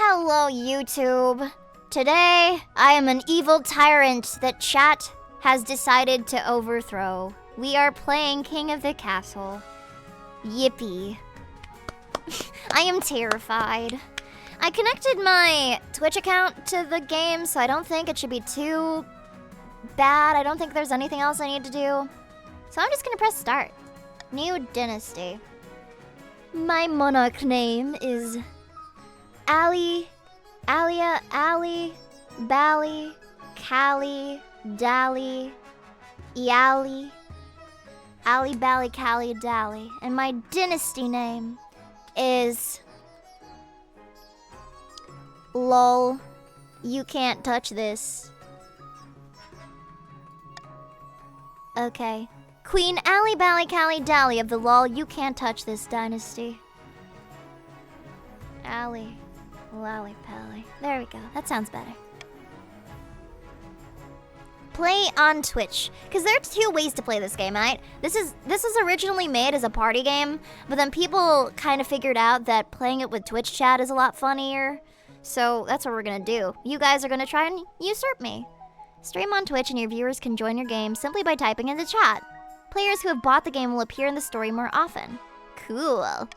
Hello, YouTube. Today, I am an evil tyrant that chat has decided to overthrow. We are playing King of the Castle. Yippee. I am terrified. I connected my Twitch account to the game, so I don't think it should be too bad. I don't think there's anything else I need to do. So I'm just gonna press start. New dynasty. My monarch name is Ali, Bally, Callie, Dally, Eali, Ali, Bally, Callie, Dally. And my dynasty name is LOL. You can't touch this. Okay. Queen Ali, Bally, Callie, Dally of the LOL. You can't touch this dynasty. Ali. Lally Pally. There we go. That sounds better. Play on Twitch. Because there are two ways to play this game, right? This is originally made as a party game, but then people kind of figured out that playing it with Twitch chat is a lot funnier. So that's what we're gonna do. You guys are gonna try and usurp me. Stream on Twitch and your viewers can join your game simply by typing in the chat. Players who have bought the game will appear in the story more often. Cool.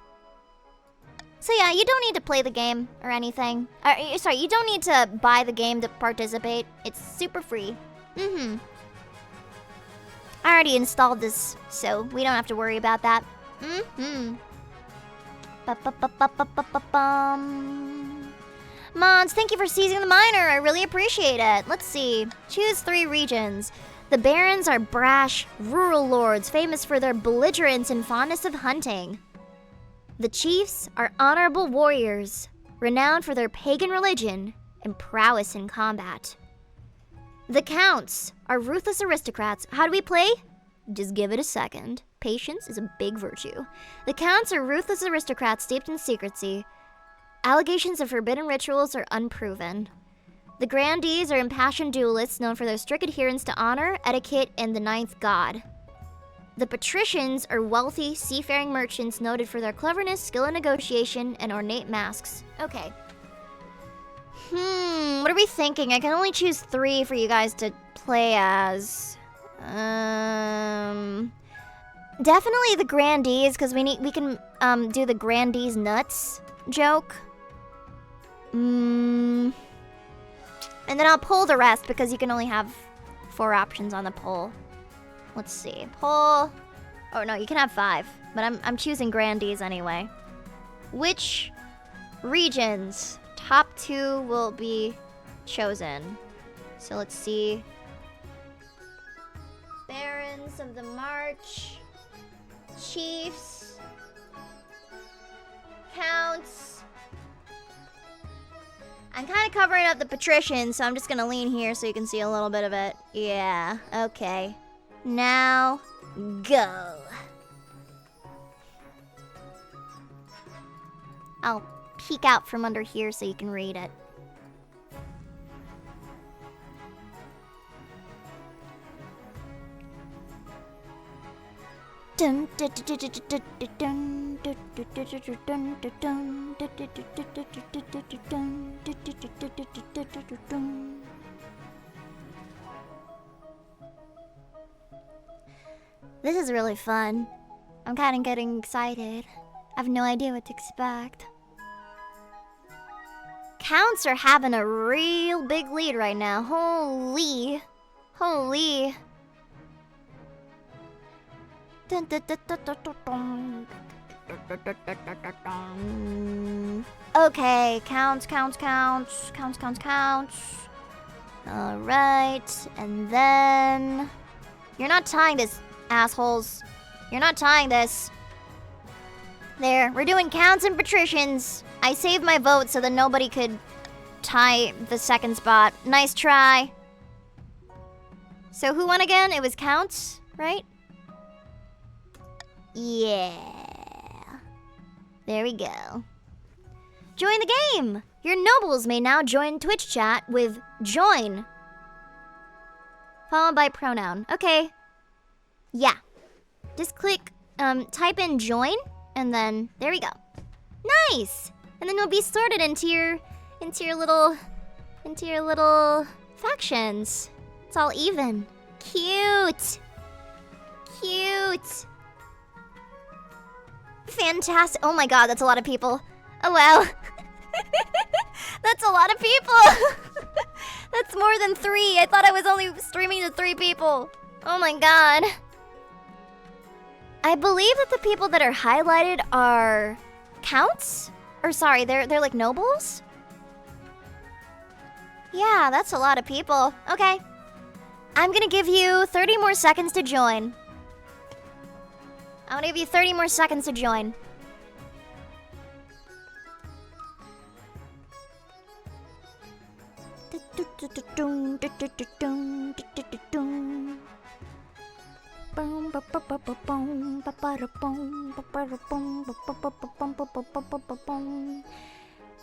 So yeah, you don't need to play the game or anything. Sorry, you don't need to buy the game to participate. It's super free. I already installed this, so we don't have to worry about that. Mods, thank you for seizing the minor. I really appreciate it. Let's see. Choose 3 regions. The Barons are brash, rural lords famous for their belligerence and fondness of hunting. The Chiefs are honorable warriors, renowned for their pagan religion and prowess in combat. The Counts are ruthless aristocrats. How do we play? Just give it a second. Patience is a big virtue. The Counts are ruthless aristocrats steeped in secrecy. Allegations of forbidden rituals are unproven. The Grandees are impassioned duelists known for their strict adherence to honor, etiquette, and the ninth god. The Patricians are wealthy, seafaring merchants noted for their cleverness, skill in negotiation, and ornate masks. Okay. What are we thinking? I can only choose 3 for you guys to play as. Definitely the Grandees, because we can do the Grandees nuts joke. And then I'll pull the rest because you can only have 4 options on the poll. Let's see. Poll. Oh no, you can have 5, but I'm choosing Grandees anyway. Which regions? Top 2 will be chosen. So let's see. Barons of the March. Chiefs. Counts. I'm kind of covering up the Patricians, so I'm just gonna lean here so you can see a little bit of it. Yeah, okay. Now, go. I'll peek out from under here so you can read it. Dun dun dun dun dun dun dun. This is really fun. I'm kind of getting excited. I have no idea what to expect. Counts are having a real big lead right now. Holy. Holy. Dun, dun, dun, dun, dun, dun, dun. Okay, counts. Alright, and then... You're not tying this, assholes. You're not tying this. There, we're doing Counts and Patricians. I saved my vote so that nobody could tie the second spot. Nice try. So who won again? It was Counts, right? Yeah. There we go. Join the game! Your nobles may now join Twitch chat with join, followed by pronoun. Okay. Yeah. Just click, type in join, and then there we go. Nice! And then you'll be sorted into your into your little factions. It's all even. Cute. Cute. Fantastic. Oh my god, that's a lot of people. Oh wow. That's a lot of people. That's more than 3. I thought I was only streaming to 3 people. Oh my god. I believe that the people that are highlighted are counts? Or sorry, they're like nobles? Yeah, that's a lot of people. Okay. I'm gonna give you 30 more seconds to join. I'm gonna give you 30 more seconds to join.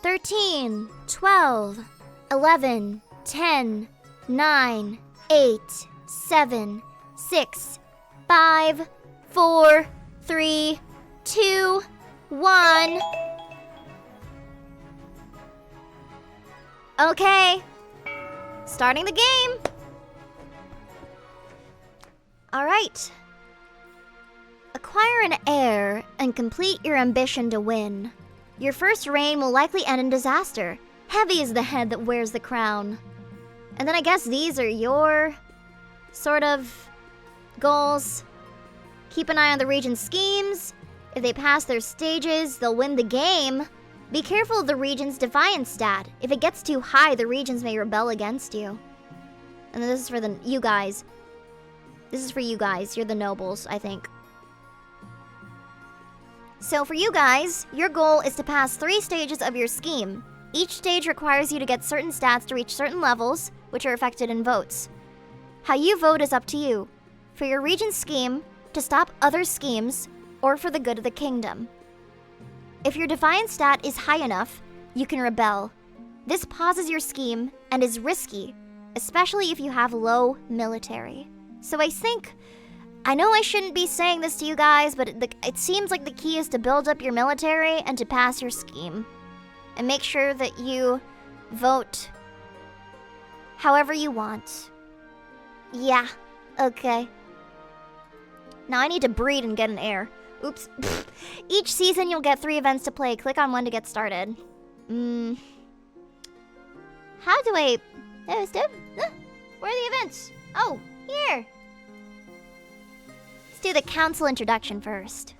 Thirteen, 12, 11, 10, 9, 8, 7, 6, 5, 4, 3, 2, 1. Okay. Starting the game. All right. Acquire an heir and complete your ambition to win. Your first reign will likely end in disaster. Heavy is the head that wears the crown. And then I guess these are your sort of goals. Keep an eye on the region's schemes. If they pass their stages, they'll win the game. Be careful of the region's defiance stat. If it gets too high, the regions may rebel against you. And then this is for you guys. This is for you guys. You're the nobles, I think. So for you guys, your goal is to pass 3 stages of your scheme. Each stage requires you to get certain stats to reach certain levels, which are affected in votes. How you vote is up to you. For your region's scheme, to stop other schemes, or for the good of the kingdom. If your defiance stat is high enough, you can rebel. This pauses your scheme and is risky, especially if you have low military. So I know I shouldn't be saying this to you guys, but it seems like the key is to build up your military and to pass your scheme. And make sure that you vote however you want. Yeah, okay. Now I need to breed and get an heir. Oops. Each season you'll get 3 events to play. Click on one to get started. How do I... Oh, Steve? Where are the events? Oh, here. Let's do the council introduction first.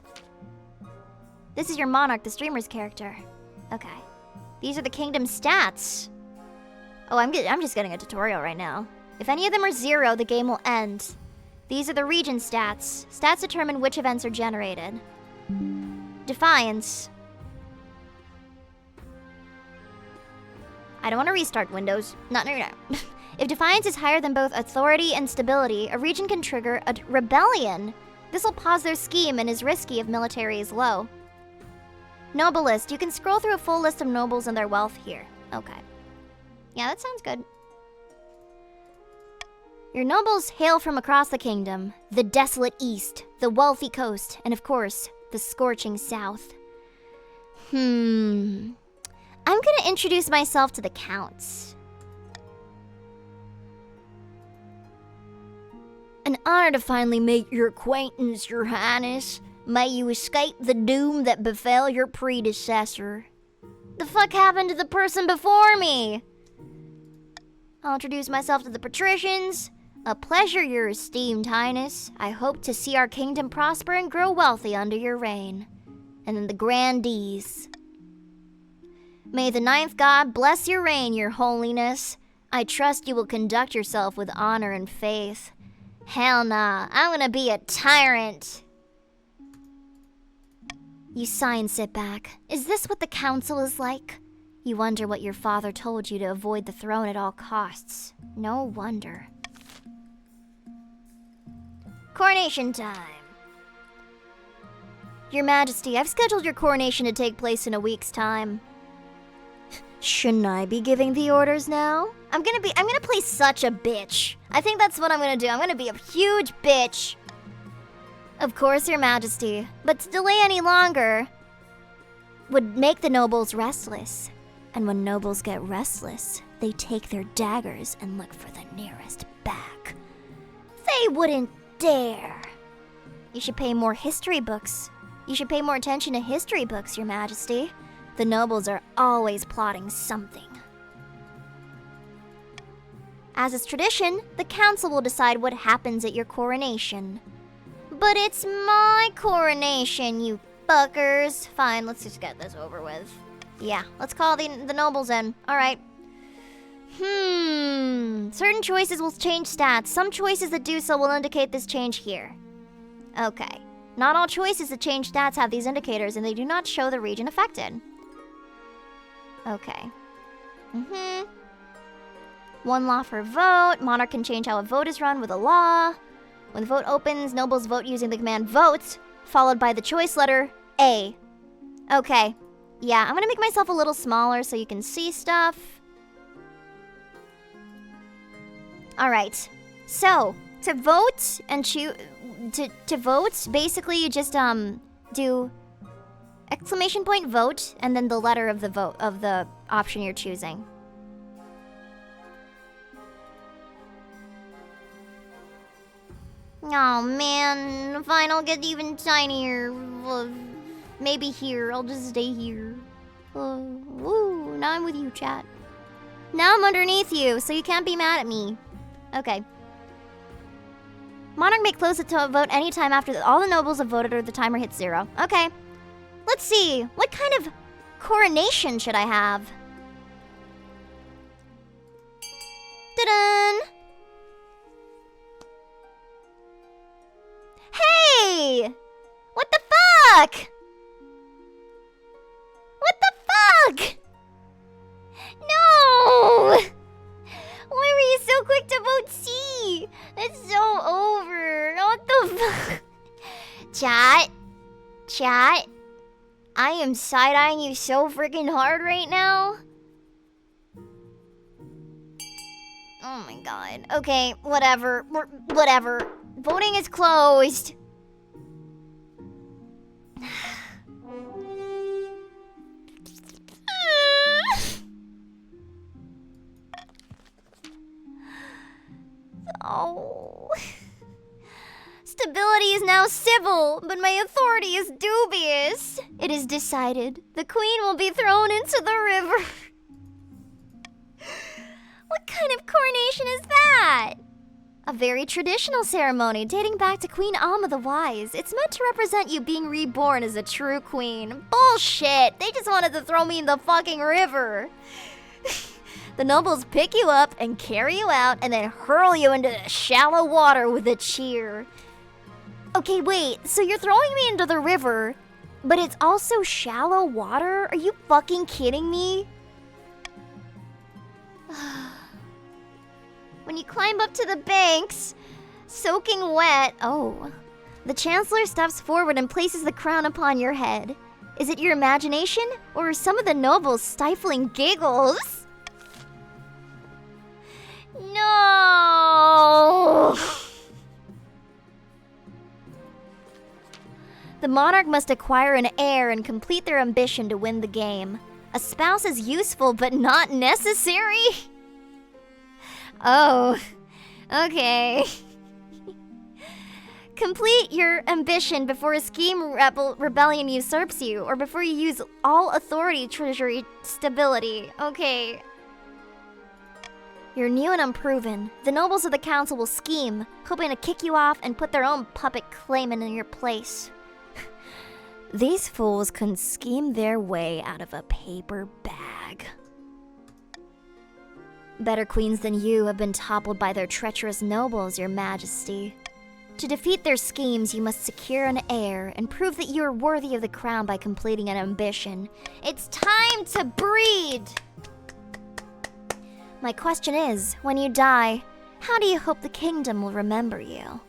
This is your monarch, the streamer's character. Okay. These are the kingdom stats. Oh, I'm just getting a tutorial right now. If any of them are 0, the game will end. These are the region stats. Stats determine which events are generated. Defiance. I don't want to restart Windows. No. If defiance is higher than both authority and stability, a region can trigger a rebellion. This will pause their scheme and is risky if military is low. Noblest. You can scroll through a full list of nobles and their wealth here. Okay. Yeah, that sounds good. Your nobles hail from across the kingdom, the desolate east, the wealthy coast, and of course, the scorching south. I'm gonna introduce myself to the counts. An honor to finally make your acquaintance, your highness. May you escape the doom that befell your predecessor. The fuck happened to the person before me? I'll introduce myself to the patricians. A pleasure, your esteemed highness. I hope to see our kingdom prosper and grow wealthy under your reign. And then the grandees. May the 9th god bless your reign, your holiness. I trust you will conduct yourself with honor and faith. Hell nah, I'm gonna be a tyrant. You sigh and sit back. Is this what the council is like? You wonder what your father told you to avoid the throne at all costs. No wonder. Coronation time. Your Majesty, I've scheduled your coronation to take place in a week's time. Shouldn't I be giving the orders now? I'm gonna play such a bitch. I think that's what I'm gonna do. I'm gonna be a huge bitch. Of course, Your Majesty, but to delay any longer would make the nobles restless. And when nobles get restless, they take their daggers and look for the nearest back. They wouldn't dare. You should pay more history books. You should pay more attention to history books, Your Majesty. The nobles are always plotting something. As is tradition, the council will decide what happens at your coronation. But it's my coronation, you fuckers. Fine, let's just get this over with. Yeah, let's call the nobles in. Alright. Certain choices will change stats. Some choices that do so will indicate this change here. Okay. Not all choices that change stats have these indicators, and they do not show the region affected. Okay. One law for vote. Monarch can change how a vote is run with a law. When the vote opens, nobles vote using the command vote, followed by the choice letter A. Okay. Yeah, I'm gonna make myself a little smaller so you can see stuff. Alright. So, to vote and choose... To vote, basically you just, do... exclamation point vote, and then the letter of the vote, of the option you're choosing. Oh man, fine, I'll get even tinier. Maybe here, I'll just stay here. Woo, now I'm with you, chat. Now I'm underneath you, so you can't be mad at me. Okay. Monarch may close the vote anytime after all the nobles have voted or the timer hits 0. Okay. Let's see, what kind of coronation should I have? Ta-da! Hey! What the fuck? What the fuck? No! Why were you so quick to vote C? It's so over. What the fuck? Chat, I am side-eyeing you so freaking hard right now. Oh my god. Okay, whatever. Whatever. Voting is closed. Oh. Stability is now civil, but my authority is dubious. It is decided. The queen will be thrown into the river. What kind of coronation is that? A very traditional ceremony dating back to Queen Alma the Wise. It's meant to represent you being reborn as a true queen. Bullshit! They just wanted to throw me in the fucking river. The nobles pick you up and carry you out and then hurl you into shallow water with a cheer. Okay, wait, so you're throwing me into the river, but it's also shallow water? Are you fucking kidding me? When you climb up to the banks, soaking wet, the Chancellor steps forward and places the crown upon your head. Is it your imagination, or are some of the nobles stifling giggles? No! The monarch must acquire an heir and complete their ambition to win the game. A spouse is useful but not necessary? Oh, okay. Complete your ambition before a scheme rebellion usurps you, or before you use all authority treasury stability. Okay. You're new and unproven. The nobles of the council will scheme, hoping to kick you off and put their own puppet claimant in your place. These fools can scheme their way out of a paper bag. Better queens than you have been toppled by their treacherous nobles, Your Majesty. To defeat their schemes, you must secure an heir and prove that you are worthy of the crown by completing an ambition. It's time to breed! My question is, when you die, how do you hope the kingdom will remember you?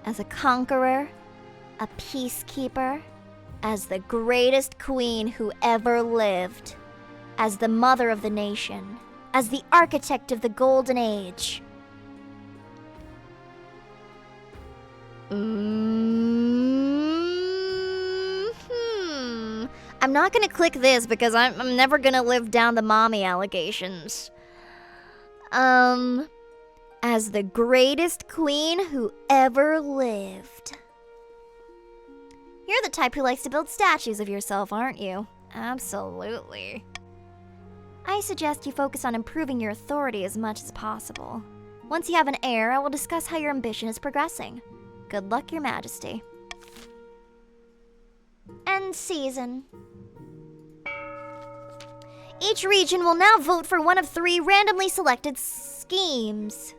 As a conqueror? A peacekeeper? As the greatest queen who ever lived? As the mother of the nation? As the architect of the golden age? I'm not gonna click this because I'm never gonna live down the mommy allegations. As the greatest queen who ever lived. You're the type who likes to build statues of yourself, aren't you? Absolutely. I suggest you focus on improving your authority as much as possible. Once you have an heir, I will discuss how your ambition is progressing. Good luck, Your Majesty. End season. Each region will now vote for one of 3 randomly selected schemes.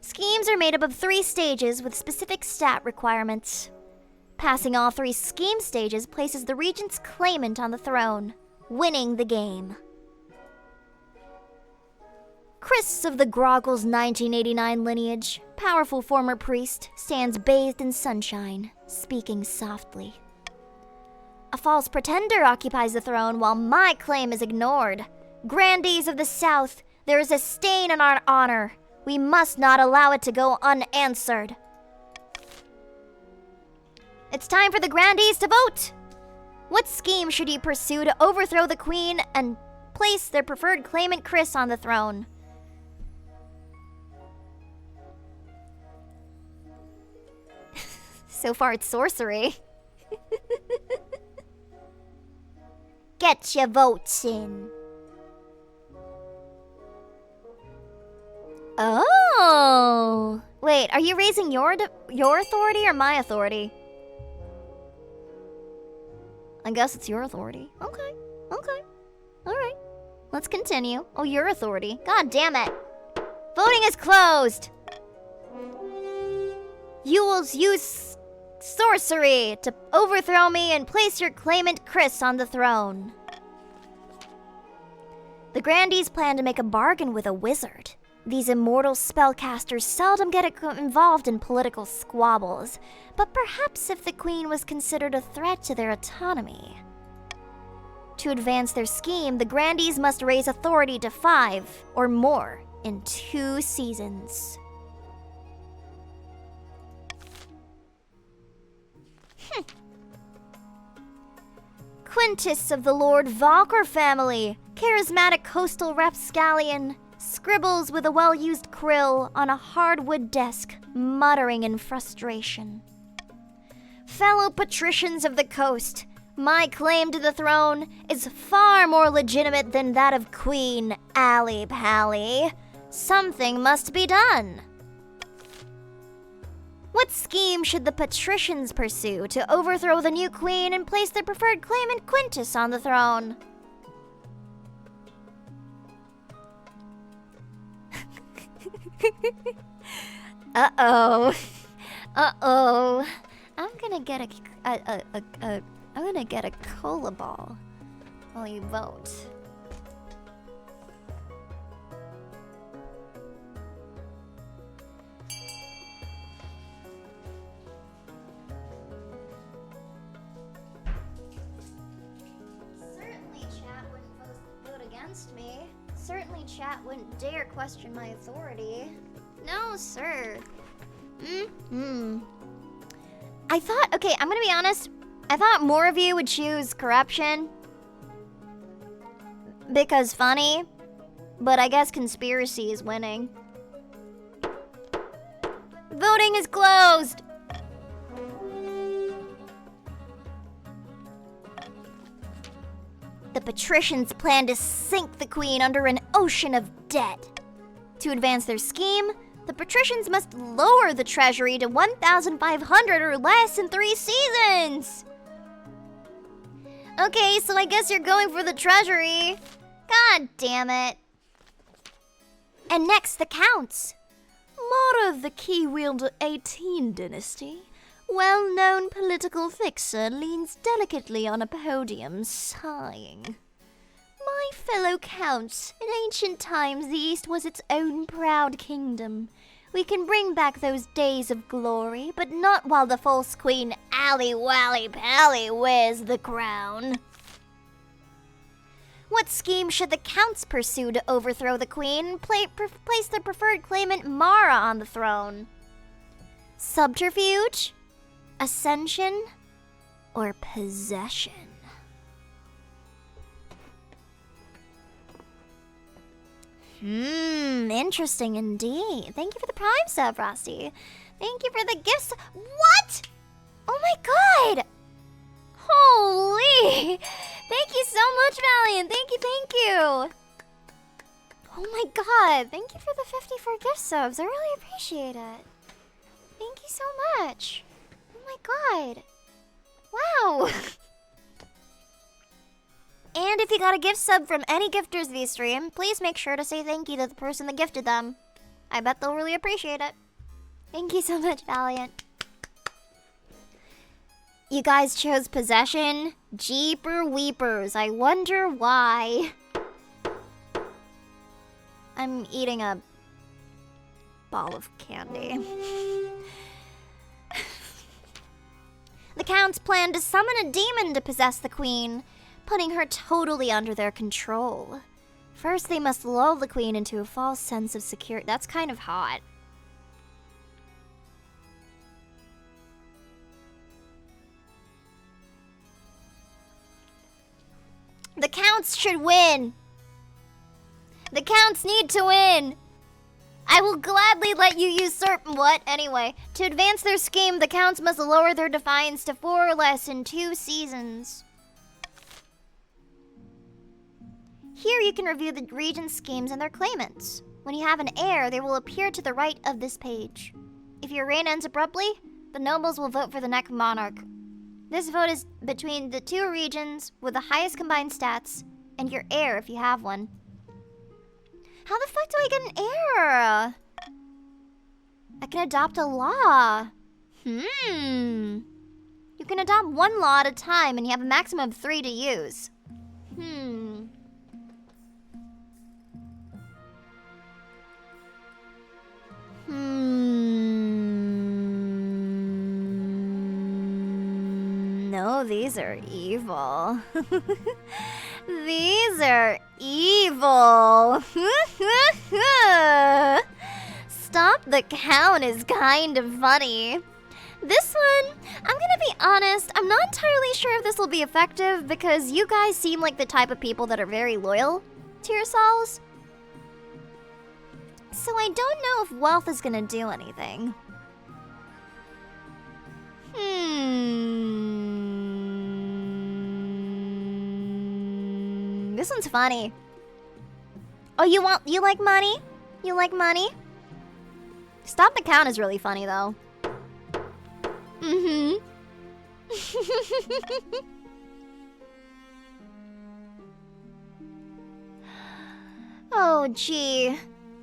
Schemes are made up of 3 stages with specific stat requirements. Passing all 3 scheme stages places the regent's claimant on the throne, winning the game. Chris of the Groggles 1989 lineage, powerful former priest, stands bathed in sunshine, speaking softly. A false pretender occupies the throne while my claim is ignored. Grandees of the South, there is a stain on our honor. We must not allow it to go unanswered. It's time for the grandees to vote! What scheme should you pursue to overthrow the queen and place their preferred claimant Chris on the throne? So far it's sorcery. Get your votes in. Oh! Wait, are you raising your authority or my authority? I guess it's your authority. Okay. Alright. Let's continue. Oh, your authority. God damn it. Voting is closed. You will use sorcery to overthrow me and place your claimant Chris on the throne. The grandees plan to make a bargain with a wizard. These immortal spellcasters seldom get involved in political squabbles, but perhaps if the queen was considered a threat to their autonomy. To advance their scheme, the grandees must raise authority to 5 or more in 2 seasons. Quintus of the Lord Valkor family, charismatic coastal rapscallion, scribbles with a well-used krill on a hardwood desk, muttering in frustration. Fellow patricians of the coast, my claim to the throne is far more legitimate than that of Queen Ally Pally. Something must be done. What scheme should the patricians pursue to overthrow the new queen and place their preferred claimant Quintus on the throne? Uh-oh. I'm gonna get a cola ball while you vote. Certainly chat wouldn't vote against me. Certainly chat wouldn't dare question my authority. No, sir. Okay, I'm gonna be honest. I thought more of you would choose corruption because funny, but I guess conspiracy is winning. Voting is closed. The patricians plan to sink the queen under an ocean of debt. To advance their scheme, the patricians must lower the treasury to 1,500 or less in 3 seasons. Okay, so I guess you're going for the treasury. God damn it. And next, the counts. More of the Key-Wielder 18 dynasty. Well-known political fixer leans delicately on a podium, sighing. My fellow counts, in ancient times the East was its own proud kingdom. We can bring back those days of glory, but not while the false queen Ally Pally wears the crown. What scheme should the counts pursue to overthrow the queen and place their preferred claimant Mara on the throne? Subterfuge? Ascension? or possession? Interesting indeed. Thank you for the Prime sub, Frosty. Thank you for the gifts. What? Oh my god! Holy! Thank you so much, Valiant. Thank you. Oh my god. Thank you for the 54 gift subs. I really appreciate it. Thank you so much. Oh my god. Wow. And if you got a gift sub from any gifters via stream, please make sure to say thank you to the person that gifted them. I bet they'll really appreciate it. Thank you so much, Valiant. You guys chose possession? Jeeper weepers, I wonder why. I'm eating a ball of candy. The Counts plan to summon a demon to possess the Queen, putting her totally under their control. First, they must lull the Queen into a false sense of security. That's kind of hot. The Counts should win. The Counts need to win. I will gladly let you usurp what? Anyway, to advance their scheme, the Counts must lower their defiance to 4 or less in 2 seasons. Here you can review the region's schemes and their claimants. When you have an heir, they will appear to the right of this page. If your reign ends abruptly, the nobles will vote for the next monarch. This vote is between the 2 regions with the highest combined stats and your heir if you have one. How the fuck do I get an heir? I can adopt a law. You can adopt 1 law at a time and you have a maximum of 3 to use. No, these are evil. These are evil. Stop the count is kind of funny. This one, I'm gonna be honest, I'm not entirely sure if this will be effective because you guys seem like the type of people that are very loyal to yourselves. So I don't know if wealth is gonna do anything. This one's funny. Oh, you like money? You like money? Stop the count is really funny though. Oh gee.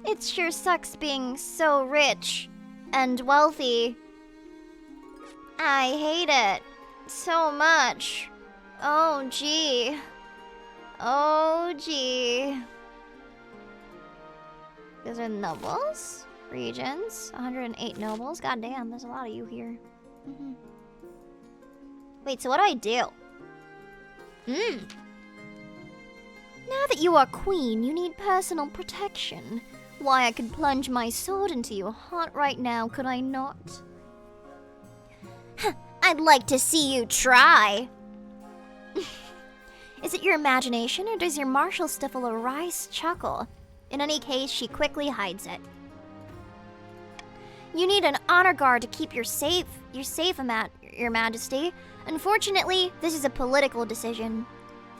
It sure sucks being so rich and wealthy. I hate it so much. Oh gee. Oh gee. Those are nobles? Regions. 108 nobles. God damn, there's a lot of you here. Wait, so what do I do? Now that you are queen, you need personal protection. Why, I could plunge my sword into your heart right now, could I not? I'd like to see you try. Is it your imagination, or does your martial stifle a wry chuckle? In any case, she quickly hides it. You need an honor guard to keep you safe, Your Majesty. Unfortunately, this is a political decision.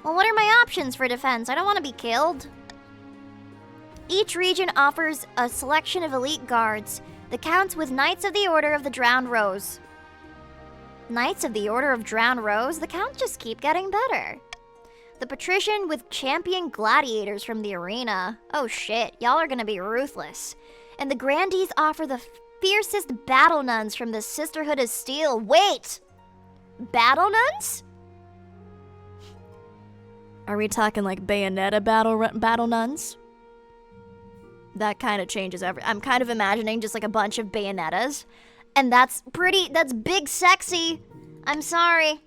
Well, what are my options for defense? I don't want to be killed. Each region offers a selection of elite guards. The Counts with Knights of the Order of the Drowned Rose. Knights of the Order of Drowned Rose? The Counts just keep getting better. The Patrician with champion gladiators from the arena. Oh shit, y'all are gonna be ruthless. And the Grandees offer the fiercest battle nuns from the Sisterhood of Steel. Wait! Battle nuns? Are we talking like Bayonetta battle nuns? That kind of changes I'm kind of imagining just like a bunch of Bayonettas. And that's big sexy. I'm sorry,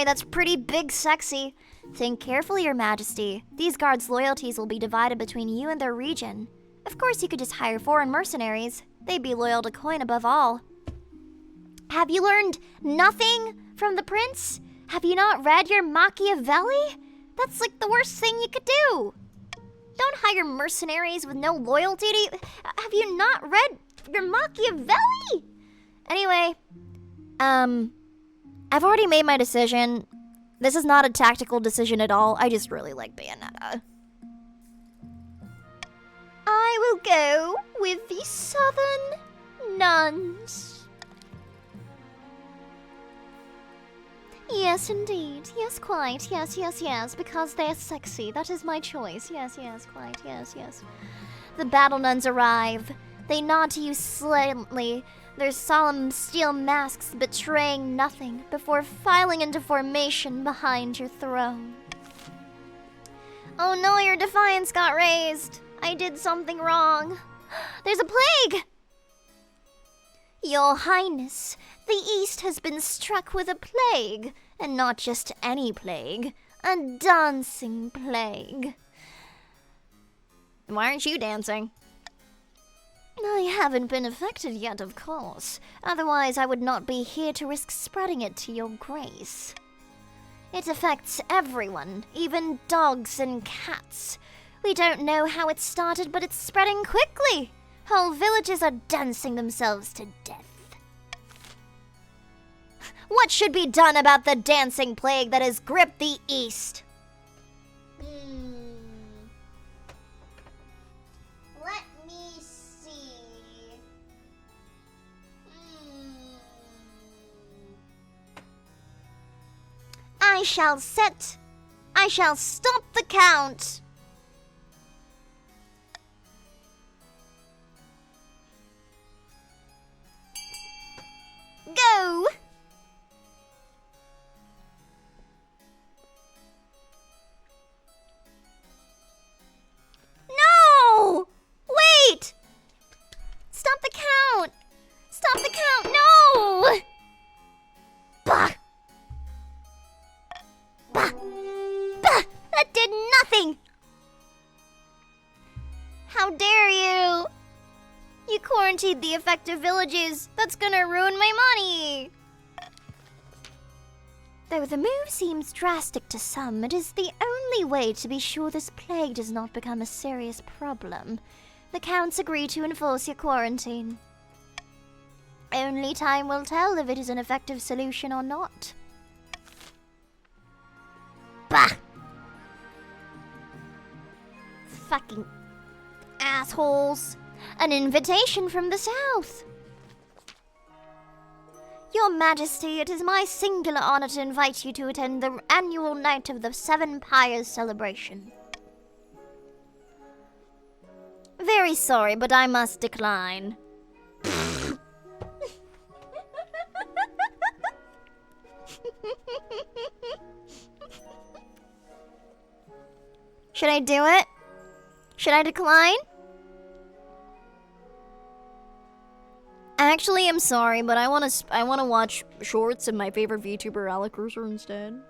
that's pretty big sexy. Think carefully, Your Majesty. These guards' loyalties will be divided between you and their region. Of course, you could just hire foreign mercenaries. They'd be loyal to coin above all. Have you learned nothing from the prince? Have you not read your Machiavelli? That's like the worst thing you could do. Don't hire mercenaries with no loyalty to you. Have you not read your Machiavelli? Anyway, I've already made my decision. This is not a tactical decision at all. I just really like Bayonetta. I will go with the Southern Nuns. Yes, indeed. Yes, quite. Yes, yes, yes. Because they're sexy. That is my choice. Yes, yes, quite. Yes, yes. The battle nuns arrive. They nod to you slightly, their solemn steel masks betraying nothing, before filing into formation behind your throne. Oh no, your defiance got raised. I did something wrong. There's a plague! Your Highness, the East has been struck with a plague, and not just any plague, a dancing plague. Why aren't you dancing? I haven't been affected yet, of course. Otherwise, I would not be here to risk spreading it to your grace. It affects everyone, even dogs and cats. We don't know how it started, but it's spreading quickly. Whole villages are dancing themselves to death. What should be done about the dancing plague that has gripped the East? Let me see. I shall stop the count. Go! No! Wait! Stop the count! Stop the count! No! Bah! Bah! Bah! That did nothing! How dare you! You quarantined the affected villages. That's gonna ruin my money. Though the move seems drastic to some, it is the only way to be sure this plague does not become a serious problem. The counts agree to enforce your quarantine. Only time will tell if it is an effective solution or not. Bah! Fucking assholes. An invitation from the south. Your Majesty, it is my singular honor to invite you to attend the annual night of the Seven Pyres celebration. Very sorry, but I must decline. Should I do it? Should I decline? Actually, I'm sorry, but I wanna watch shorts of my favorite VTuber Alekirser instead.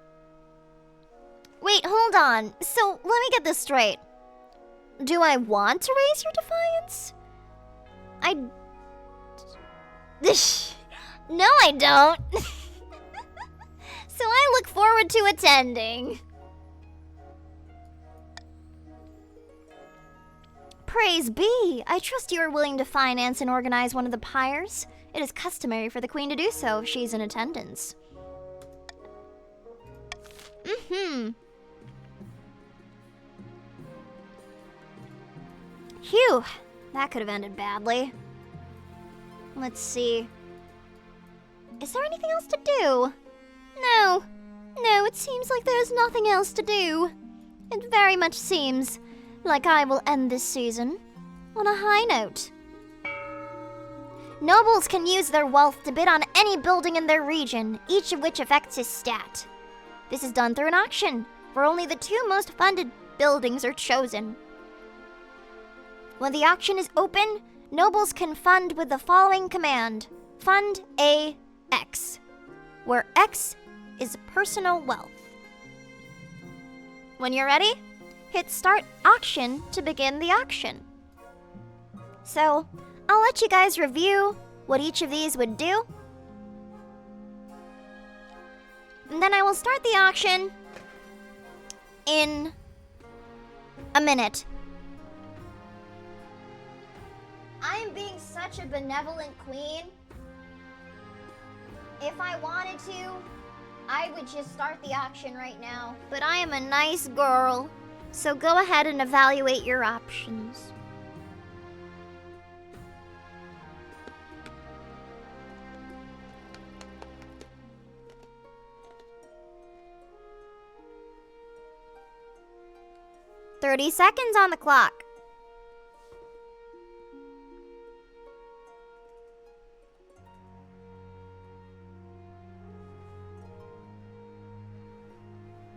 Wait, hold on. So, let me get this straight. Do I want to raise your defiance? No, I don't. So I look forward to attending. Praise be! I trust you are willing to finance and organize one of the pyres. It is customary for the queen to do so if she's in attendance. Phew, that could have ended badly. Let's see. Is there anything else to do? No, it seems like there's nothing else to do. It very much seems like I will end this season on a high note. Nobles can use their wealth to bid on any building in their region, each of which affects his stat. This is done through an auction, where only the 2 most funded buildings are chosen. When the auction is open, nobles can fund with the following command: Fund AX, where X is personal wealth. When you're ready, hit Start Auction to begin the auction. So, I'll let you guys review what each of these would do. And then I will start the auction in a minute. I am being such a benevolent queen. If I wanted to, I would just start the auction right now. But I am a nice girl, so go ahead and evaluate your options. "30 seconds on the clock.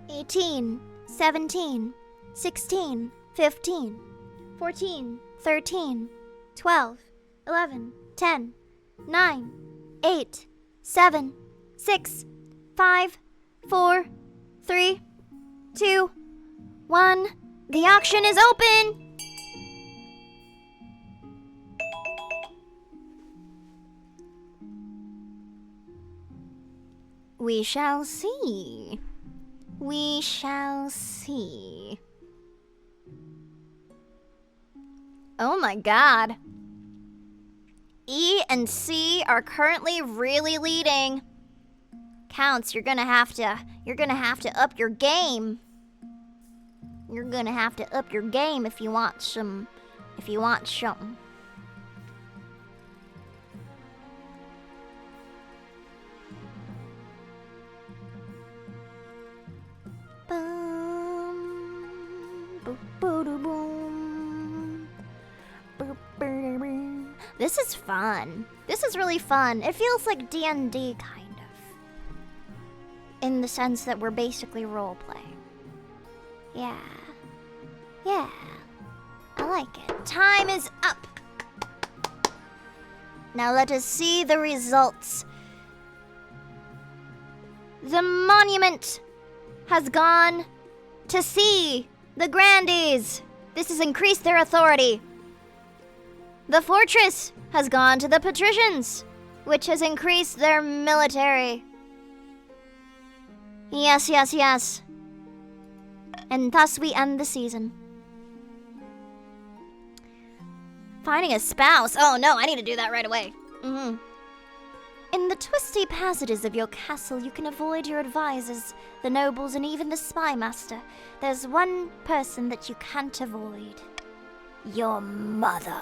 "18, 17, 16, 15, 14, 13, 12, 11, 10, 9, 8, 7, 6, 5, 4, 3, 2, 1. The auction is open! We shall see. We shall see. Oh my god. E and C are currently really leading. Counts, you're gonna have to up your game. You're gonna have to up your game if you want something. This is fun. This is really fun. It feels like D&D kind of. In the sense that we're basically role-playing. Yeah. Yeah. I like it. Time is up. Now let us see the results. The monument has gone to C, the Grandies. This has increased their authority. The fortress has gone to the patricians, which has increased their military. Yes, yes, yes. And thus we end the season. Finding a spouse. Oh no, I need to do that right away. In the twisty passages of your castle, you can avoid your advisors, the nobles, and even the spy master. There's one person that you can't avoid. Your mother.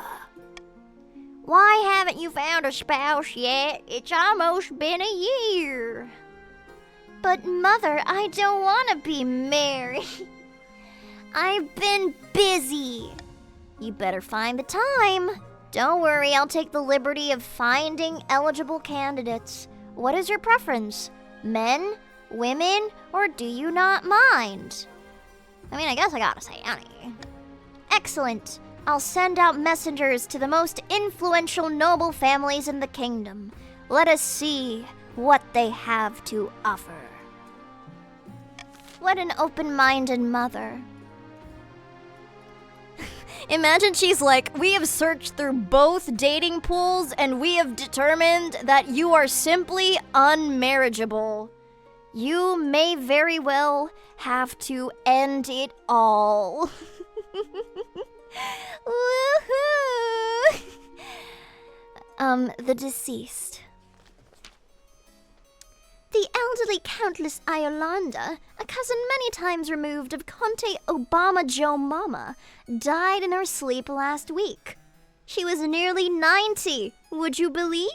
Why haven't you found a spouse yet? It's almost been a year. But mother, I don't want to be married. I've been busy. You better find the time. Don't worry, I'll take the liberty of finding eligible candidates. What is your preference? Men, women, or do you not mind? I mean, I guess I gotta say any. Excellent. I'll send out messengers to the most influential noble families in the kingdom. Let us see what they have to offer. What an open-minded mother. Imagine she's like, we have searched through both dating pools and we have determined that you are simply unmarriageable. You may very well have to end it all. Woohoo! The deceased. The elderly Countess Iolanda, a cousin many times removed of Conte Obama Joe Mama, died in her sleep last week. She was nearly 90, would you believe?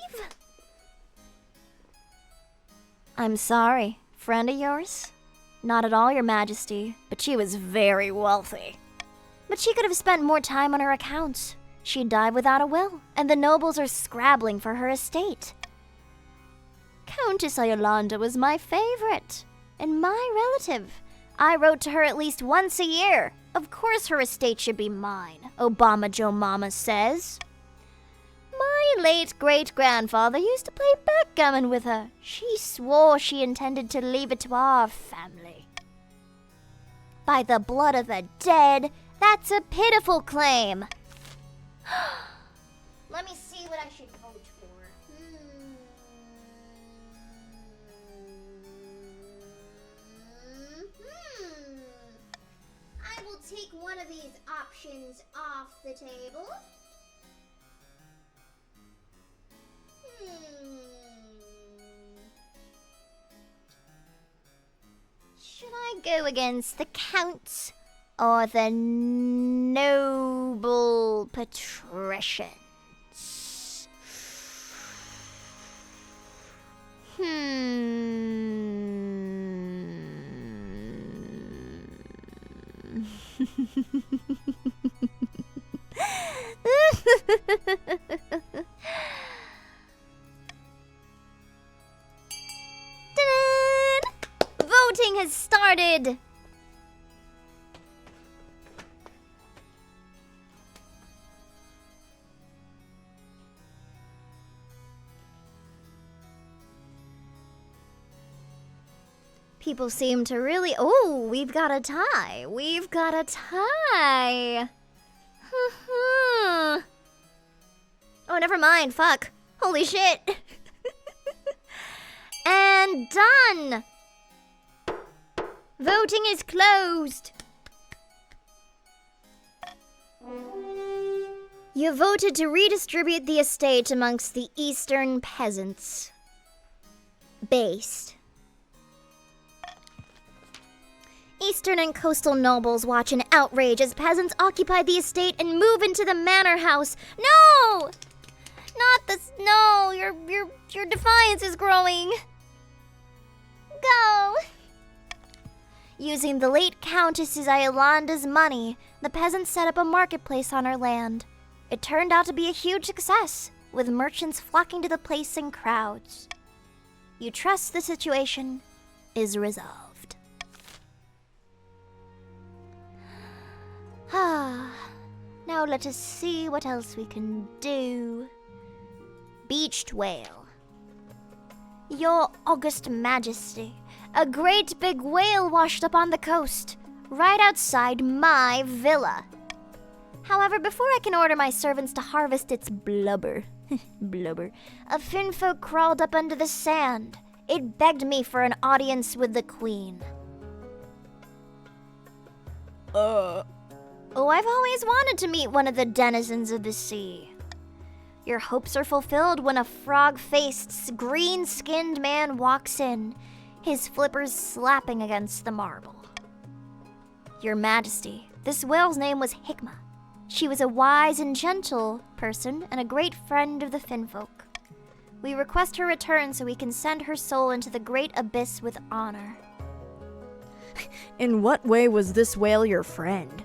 I'm sorry, friend of yours? Not at all, your majesty, but she was very wealthy. But she could have spent more time on her accounts. She died without a will, and the nobles are scrabbling for her estate. Countess Iolanda was my favorite, and my relative. I wrote to her at least once a year. Of course her estate should be mine, Obama Joe Mama says. My late great-grandfather used to play backgammon with her. She swore she intended to leave it to our family. By the blood of the dead, that's a pitiful claim. Let me see what I should vote for. take one of these options off the table. Should I go against the Count or the noble patricians? Voting has started! People seem to really... Oh, we've got a tie. We've got a tie. Oh, never mind. Fuck. Holy shit. And done. Voting is closed. You voted to redistribute the estate amongst the eastern peasants. Based. Eastern and coastal nobles watch in outrage as peasants occupy the estate and move into the manor house. No! Not this. No, your defiance is growing. Go! Using the late Countess Iolanda's money, the peasants set up a marketplace on her land. It turned out to be a huge success, with merchants flocking to the place in crowds. You trust the situation is resolved. Now let us see what else we can do. Beached whale. Your August Majesty, a great big whale washed up on the coast, right outside my villa. However, before I can order my servants to harvest its blubber, a finfolk crawled up under the sand. It begged me for an audience with the queen. Oh, I've always wanted to meet one of the denizens of the sea. Your hopes are fulfilled when a frog-faced, green-skinned man walks in, his flippers slapping against the marble. Your Majesty, this whale's name was Hikmah. She was a wise and gentle person and a great friend of the Finfolk. We request her return so we can send her soul into the great abyss with honor. In what way was this whale your friend?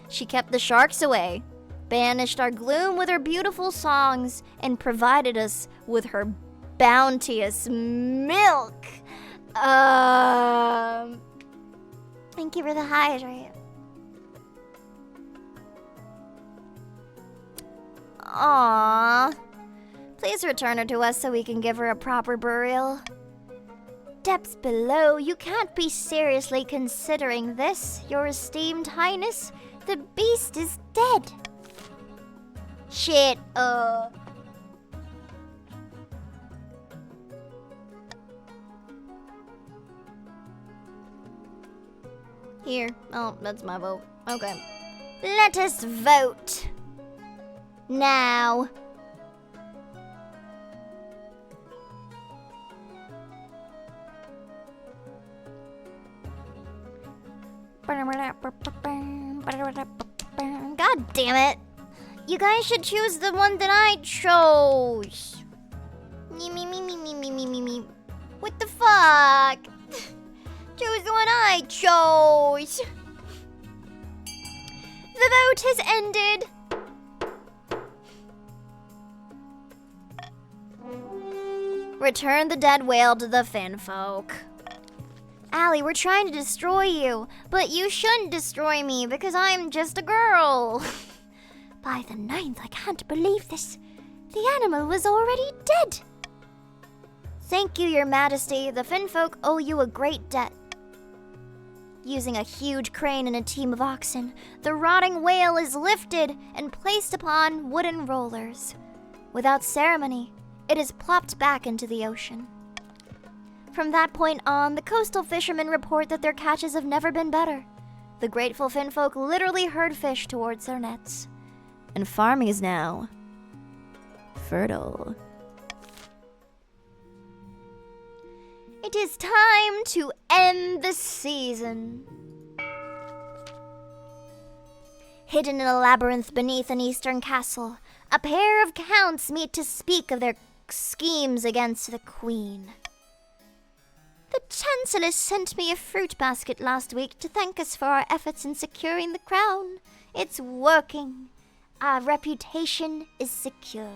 She kept the sharks away, banished our gloom with her beautiful songs, and provided us with her bounteous milk. Thank you for the hydrate. Aww. Please return her to us so we can give her a proper burial. Depths below, you can't be seriously considering this, your esteemed highness. The beast is dead. Shit, Here. Oh, that's my vote. Okay. Let us vote. Now. God damn it. You guys should choose the one that I chose. Me. What the fuck? Choose the one I chose. The vote has ended. Return the dead whale to the Finfolk. Allie, we're trying to destroy you, but you shouldn't destroy me because I'm just a girl. By the 9th, I can't believe this. The animal was already dead. Thank you, Your Majesty. The Finfolk owe you a great debt. Using a huge crane and a team of oxen, the rotting whale is lifted and placed upon wooden rollers. Without ceremony, it is plopped back into the ocean. From that point on, the coastal fishermen report that their catches have never been better. The grateful finfolk literally herd fish towards their nets. And farming is now fertile. It is time to end the season. Hidden in a labyrinth beneath an eastern castle, a pair of counts meet to speak of their schemes against the queen. The Chancellor sent me a fruit basket last week to thank us for our efforts in securing the crown. It's working. Our reputation is secure.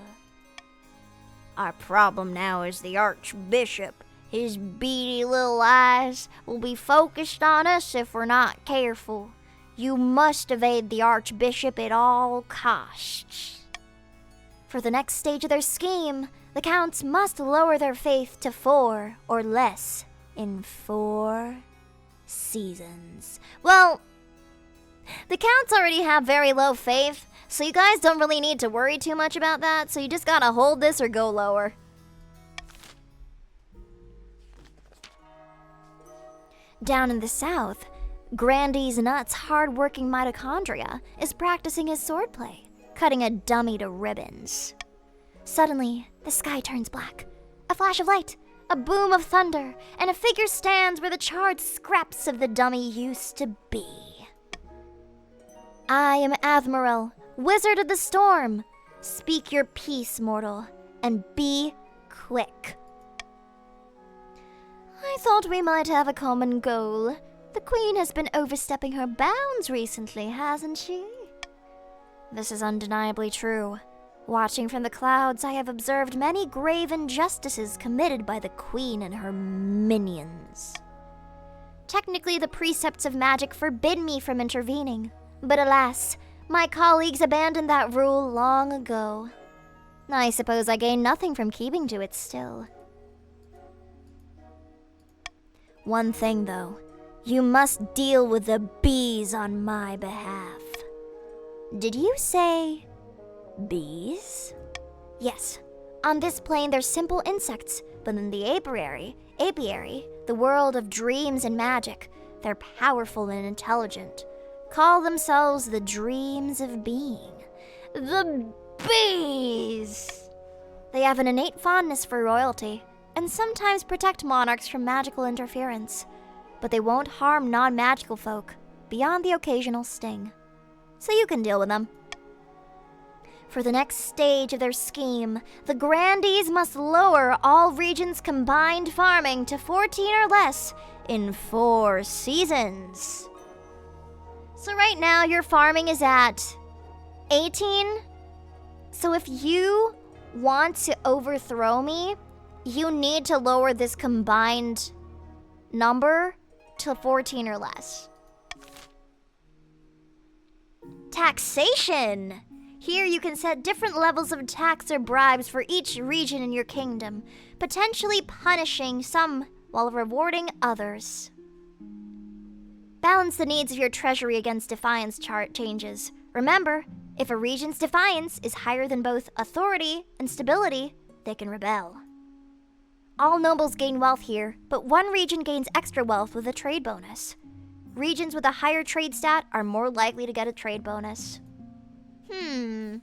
Our problem now is the Archbishop. His beady little eyes will be focused on us if we're not careful. You must evade the Archbishop at all costs. For the next stage of their scheme, the counts must lower their faith to 4 or less in 4 seasons. Well, the counts already have very low faith, so you guys don't really need to worry too much about that, so you just gotta hold this or go lower. Down in the south, Grandy's nuts hard-working mitochondria is practicing his swordplay, cutting a dummy to ribbons. Suddenly, the sky turns black. A flash of light, a boom of thunder, and a figure stands where the charred scraps of the dummy used to be. I am Admiral, Wizard of the Storm. Speak your peace, mortal, and be quick. I thought we might have a common goal. The Queen has been overstepping her bounds recently, hasn't she? This is undeniably true. Watching from the clouds, I have observed many grave injustices committed by the Queen and her minions. Technically, the precepts of magic forbid me from intervening, but alas, my colleagues abandoned that rule long ago. I suppose I gain nothing from keeping to it still. One thing, though, you must deal with the bees on my behalf. Did you say bees? Yes. On this plane, they're simple insects, but in the apiary, the world of dreams and magic, they're powerful and intelligent. Call themselves the dreams of being. The bees! They have an innate fondness for royalty, and sometimes protect monarchs from magical interference. But they won't harm non-magical folk, beyond the occasional sting. So you can deal with them. For the next stage of their scheme, the Grandies must lower all regions' combined farming to 14 or less in 4 seasons. So right now, your farming is at 18. So if you want to overthrow me, you need to lower this combined number to 14 or less. Taxation! Here you can set different levels of tax or bribes for each region in your kingdom, potentially punishing some while rewarding others. Balance the needs of your treasury against defiance chart changes. Remember, if a region's defiance is higher than both authority and stability, they can rebel. All nobles gain wealth here, but one region gains extra wealth with a trade bonus. Regions with a higher trade stat are more likely to get a trade bonus. I'm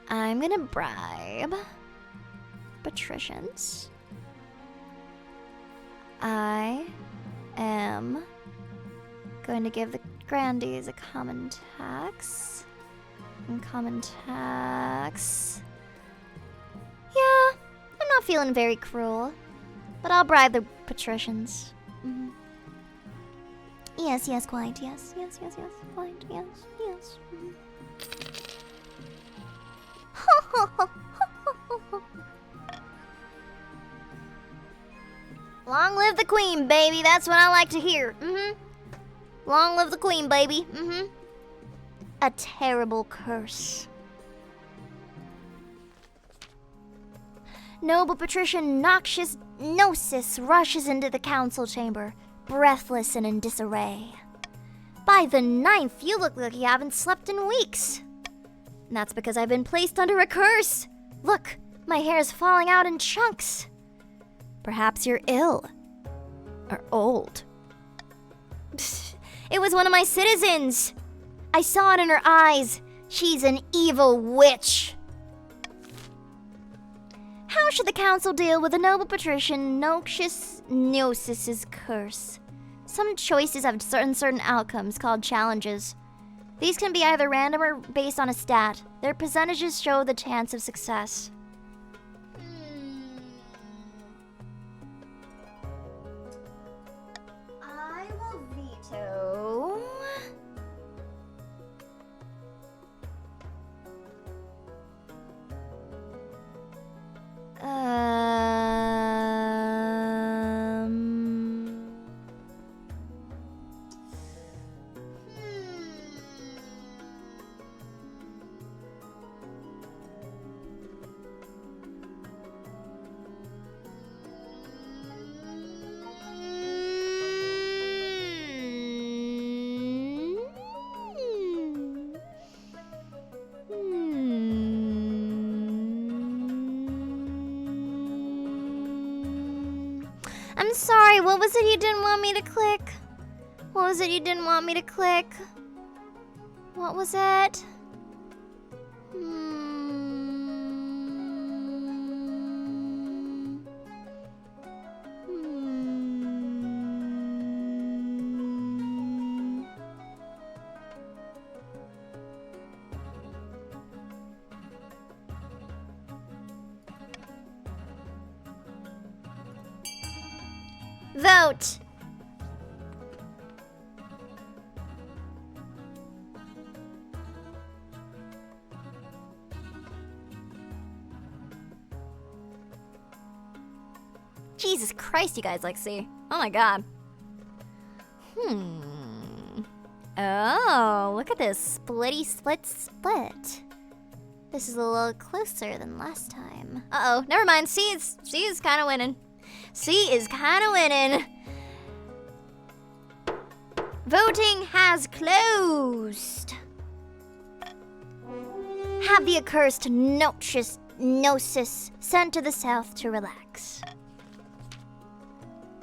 gonna bribe patricians. I am going to give the Grandies a common tax. And common tax. Yeah, I'm not feeling very cruel, but I'll bribe the patricians. Mm-hmm. Yes, quite. Yes, quite. Yes. Mm-hmm. Long live the Queen, baby. That's what I like to hear. Long live the Queen, baby. A terrible curse. Noble patrician Noxious Gnosis rushes into the council chamber, breathless and in disarray. By the 9th, you look like you haven't slept in weeks. And that's because I've been placed under a curse. Look, My hair's falling out in chunks. Perhaps you're ill. Or old. It was one of my citizens. I saw it in her eyes. She's an evil witch. How should the council deal with the noble patrician Noxious Gnosis's curse? Some choices have certain outcomes called challenges. These can be either random or based on a stat. Their percentages show the chance of success. I will veto. I'm sorry, what was it you didn't want me to click? What was it you didn't want me to click? What was it? Vote! Jesus Christ, you guys, Lexi. Oh my god. Oh, look at this splitty split. This is a little closer than last time. Uh-oh, never mind. C is kind of winning. C is kind of winning. Voting has closed. Have the accursed Noxious Gnosis sent to the south to relax.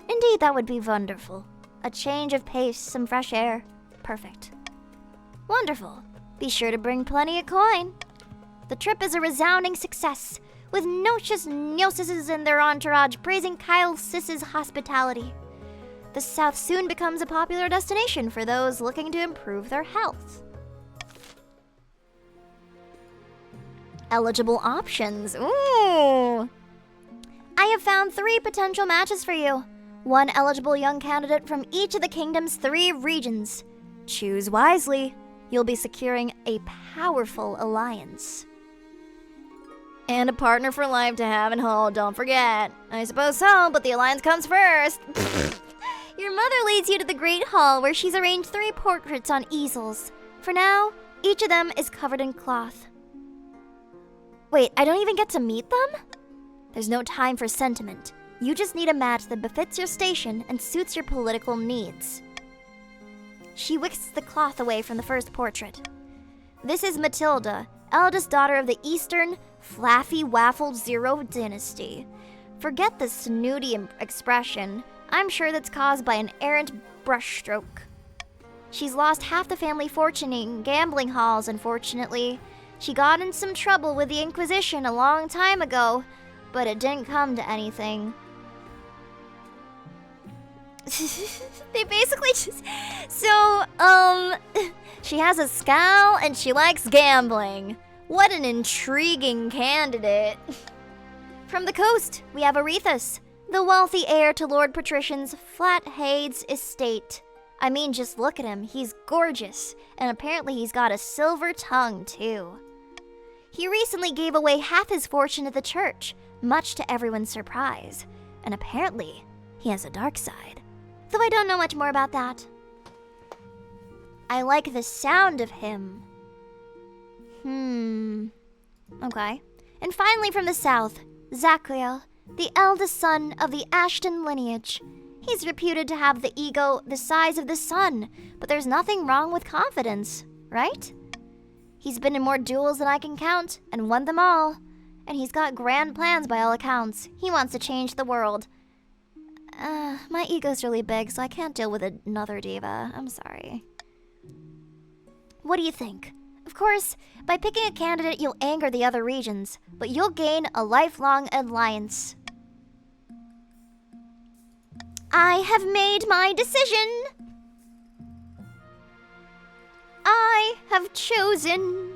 Indeed, that would be wonderful. A change of pace, some fresh air. Perfect. Wonderful. Be sure to bring plenty of coin. The trip is a resounding success, with Noxious Gnosises and their entourage praising Kyle Sis's hospitality. The South soon becomes a popular destination for those looking to improve their health. Eligible options. Ooh! I have found 3 potential matches for you. 1 eligible young candidate from each of the kingdom's 3 regions. Choose wisely. You'll be securing a powerful alliance. And a partner for life to have and hold, don't forget. I suppose so, but the alliance comes first. Your mother leads you to the Great Hall, where she's arranged 3 portraits on easels. For now, each of them is covered in cloth. Wait, I don't even get to meet them? There's no time for sentiment. You just need a match that befits your station and suits your political needs. She whisks the cloth away from the first portrait. This is Matilda, eldest daughter of the Eastern Flaffy Waffle Zero dynasty. Forget the snooty expression. I'm sure that's caused by an errant brushstroke. She's lost half the family fortune in gambling halls, unfortunately. She got in some trouble with the Inquisition a long time ago, but it didn't come to anything. They basically just... So, she has a scowl and she likes gambling. What an intriguing candidate. From the coast, we have Arethus, the wealthy heir to Lord Patrician's Flathead's estate. I mean, just look at him. He's gorgeous, and apparently he's got a silver tongue, too. He recently gave away half his fortune to the church, much to everyone's surprise. And apparently, he has a dark side. Though I don't know much more about that. I like the sound of him. Okay. And finally from the south, Zachiel, the eldest son of the Ashton lineage. He's reputed to have the ego the size of the sun, but there's nothing wrong with confidence, right? He's been in more duels than I can count, and won them all. And he's got grand plans by all accounts. He wants to change the world. My ego's really big, so I can't deal with another diva. I'm sorry. What do you think? Of course, by picking a candidate, you'll anger the other regions, but you'll gain a lifelong alliance. I have made my decision. I have chosen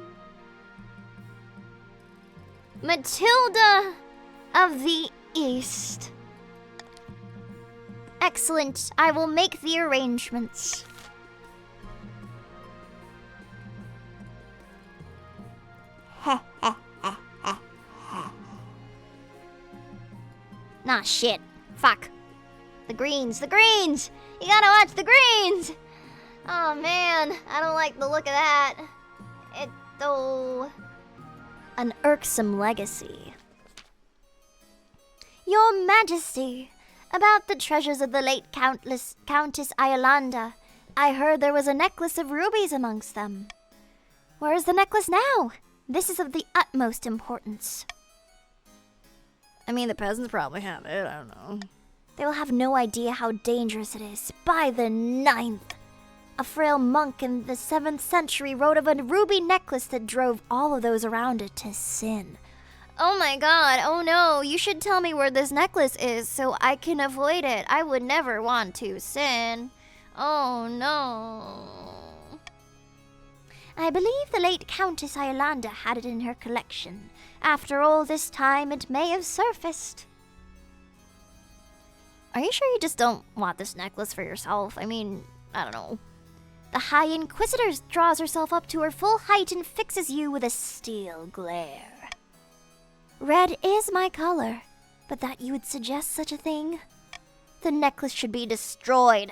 Matilda of the East. Excellent. I will make the arrangements. Nah, shit. Fuck. The greens. You gotta watch the greens. Oh man, I don't like the look of that. An irksome legacy. Your Majesty, about the treasures of the late Countess Iolanda, I heard there was a necklace of rubies amongst them. Where is the necklace now? This is of the utmost importance. I mean, the peasants probably have it, I don't know. They will have no idea how dangerous it is. By the 9th, a frail monk in the 7th century wrote of a ruby necklace that drove all of those around it to sin. Oh my god, oh no, you should tell me where this necklace is so I can avoid it. I would never want to sin. Oh no. I believe the late Countess Iolanda had it in her collection. After all this time, it may have surfaced. Are you sure you just don't want this necklace for yourself? I mean, I don't know. The High Inquisitor draws herself up to her full height and fixes you with a steel glare. Red is my color, but that you would suggest such a thing? The necklace should be destroyed.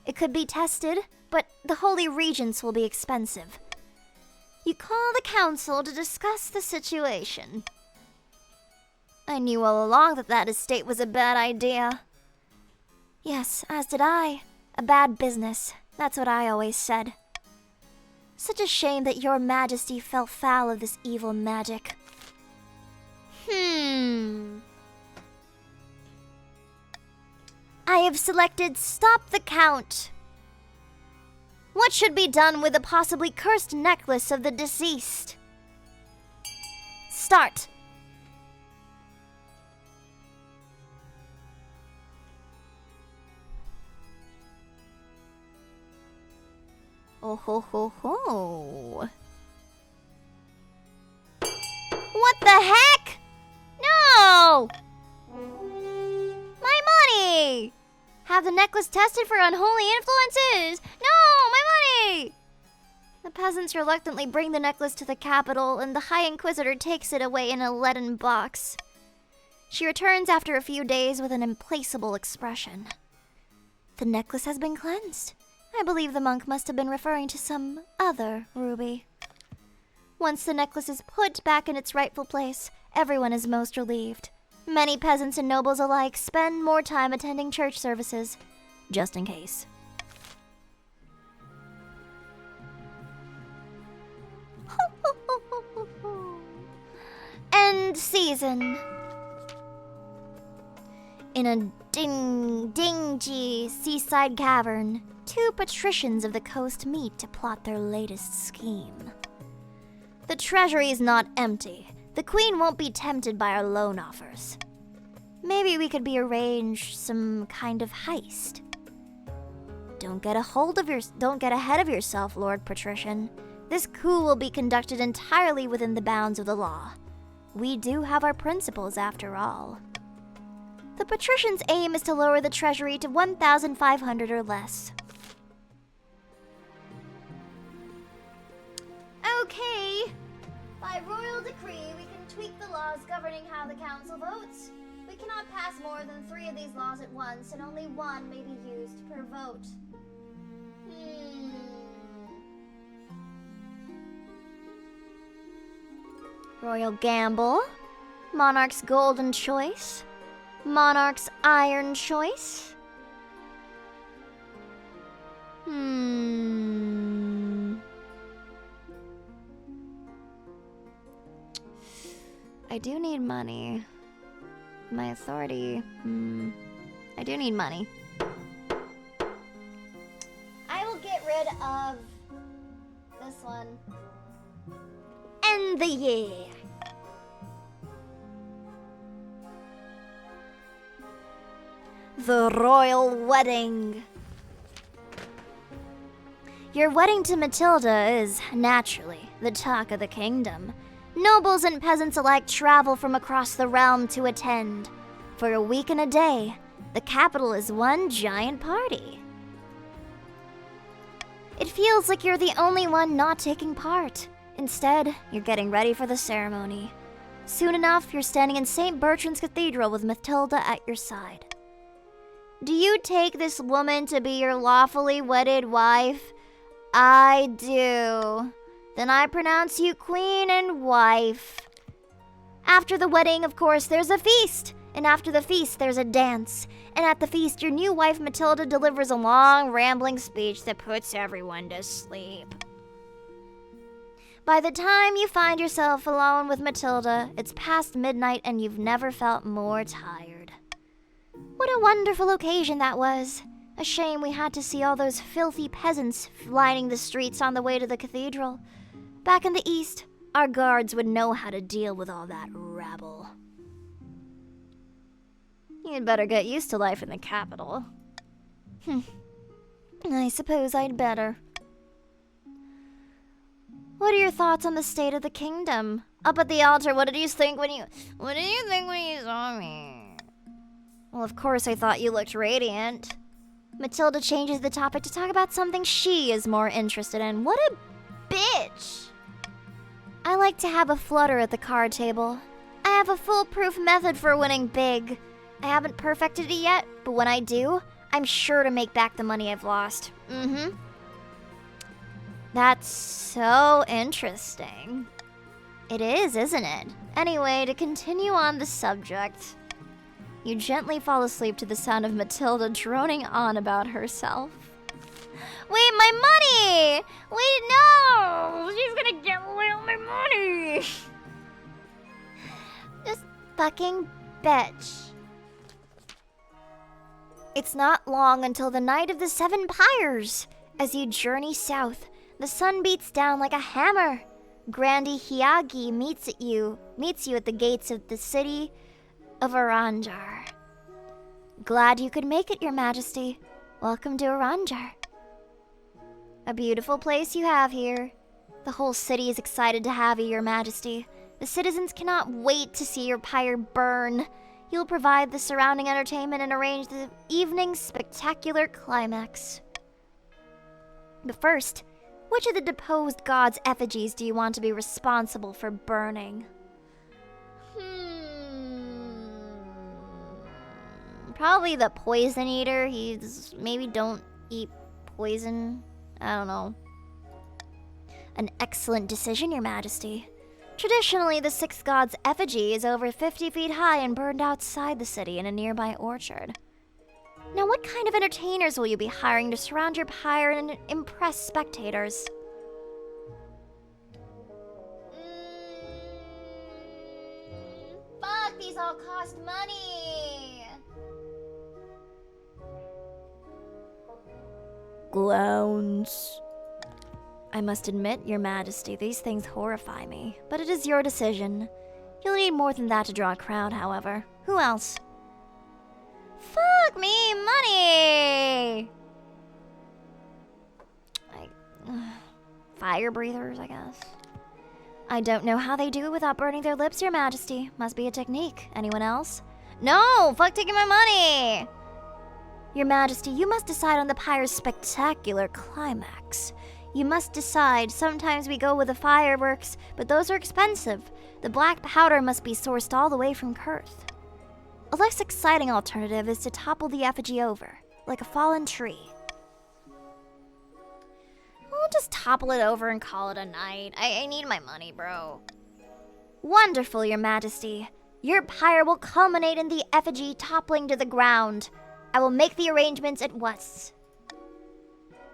It could be tested, but the Holy Regents will be expensive. You call the council to discuss the situation. I knew all along that estate was a bad idea. Yes, as did I. A bad business. That's what I always said. Such a shame that your Majesty fell foul of this evil magic. I have selected Stop the Count. What should be done with the possibly cursed necklace of the deceased? Start. Oh ho ho ho. What the heck? No! My money! Have the necklace tested for unholy influences! No, my money! The peasants reluctantly bring the necklace to the capital, and the High Inquisitor takes it away in a leaden box. She returns after a few days with an implacable expression. The necklace has been cleansed. I believe the monk must have been referring to some other ruby. Once the necklace is put back in its rightful place, everyone is most relieved. Many peasants and nobles alike spend more time attending church services, just in case. End season. In a dingy seaside cavern, two patricians of the coast meet to plot their latest scheme. The treasury is not empty. The queen won't be tempted by our loan offers. Maybe we could arrange some kind of heist. Don't get ahead of yourself, Lord Patrician. This coup will be conducted entirely within the bounds of the law. We do have our principles, after all. The patrician's aim is to lower the treasury to 1,500 or less. Okay. By royal decree, we can tweak the laws governing how the council votes. We cannot pass more than 3 of these laws at once, and only 1 may be used per vote. Royal Gamble, Monarch's Golden Choice, Monarch's Iron Choice. I do need money. My authority, I do need money. I will get rid of this one. End the year. The royal wedding. Your wedding to Matilda is, naturally, the talk of the kingdom. Nobles and peasants alike travel from across the realm to attend. For a week and a day, the capital is one giant party. It feels like you're the only one not taking part. Instead, you're getting ready for the ceremony. Soon enough, you're standing in St. Bertrand's Cathedral with Matilda at your side. Do you take this woman to be your lawfully wedded wife? I do. Then I pronounce you queen and wife. After the wedding, of course, there's a feast. And after the feast, there's a dance. And at the feast, your new wife Matilda delivers a long, rambling speech that puts everyone to sleep. By the time you find yourself alone with Matilda, it's past midnight and you've never felt more tired. What a wonderful occasion that was. A shame we had to see all those filthy peasants lining the streets on the way to the cathedral. Back in the East, our guards would know how to deal with all that rabble. You'd better get used to life in the capital. I suppose I'd better. What are your thoughts on the state of the kingdom? Up at the altar, what did you think when you saw me? Well, of course I thought you looked radiant. Matilda changes the topic to talk about something she is more interested in. What a bitch! I like to have a flutter at the card table. I have a foolproof method for winning big. I haven't perfected it yet, but when I do, I'm sure to make back the money I've lost. That's so interesting. It is, isn't it? Anyway, to continue on the subject, you gently fall asleep to the sound of Matilda droning on about herself. Wait, my money! Wait, no! She's gonna get away with my money! This fucking bitch. It's not long until the night of the 7 pyres. As you journey south, the sun beats down like a hammer. Grandi Hiagi meets you at the gates of the city of Aranjar. Glad you could make it, Your Majesty. Welcome to Aranjar. A beautiful place you have here. The whole city is excited to have you, Your Majesty. The citizens cannot wait to see your pyre burn. You'll provide the surrounding entertainment and arrange the evening's spectacular climax. But first, which of the deposed gods' effigies do you want to be responsible for burning? Probably the poison eater. He's maybe don't eat poison. I don't know. An excellent decision, Your Majesty. Traditionally, the 6th god's effigy is over 50 feet high and burned outside the city in a nearby orchard. Now, what kind of entertainers will you be hiring to surround your pyre and impress spectators? Fuck, these all cost money! Clowns. I must admit, Your Majesty, these things horrify me, but it is your decision. You'll need more than that to draw a crowd, however. Who else? Fuck me, money! Fire breathers, I guess. I don't know how they do it without burning their lips, Your Majesty. Must be a technique. Anyone else? No! Fuck taking my money! Your Majesty, you must decide on the pyre's spectacular climax. You must decide. Sometimes we go with the fireworks, but those are expensive. The black powder must be sourced all the way from Kurth. A less exciting alternative is to topple the effigy over, like a fallen tree. We'll just topple it over and call it a night. I need my money, bro. Wonderful, Your Majesty. Your pyre will culminate in the effigy toppling to the ground. I will make the arrangements at once.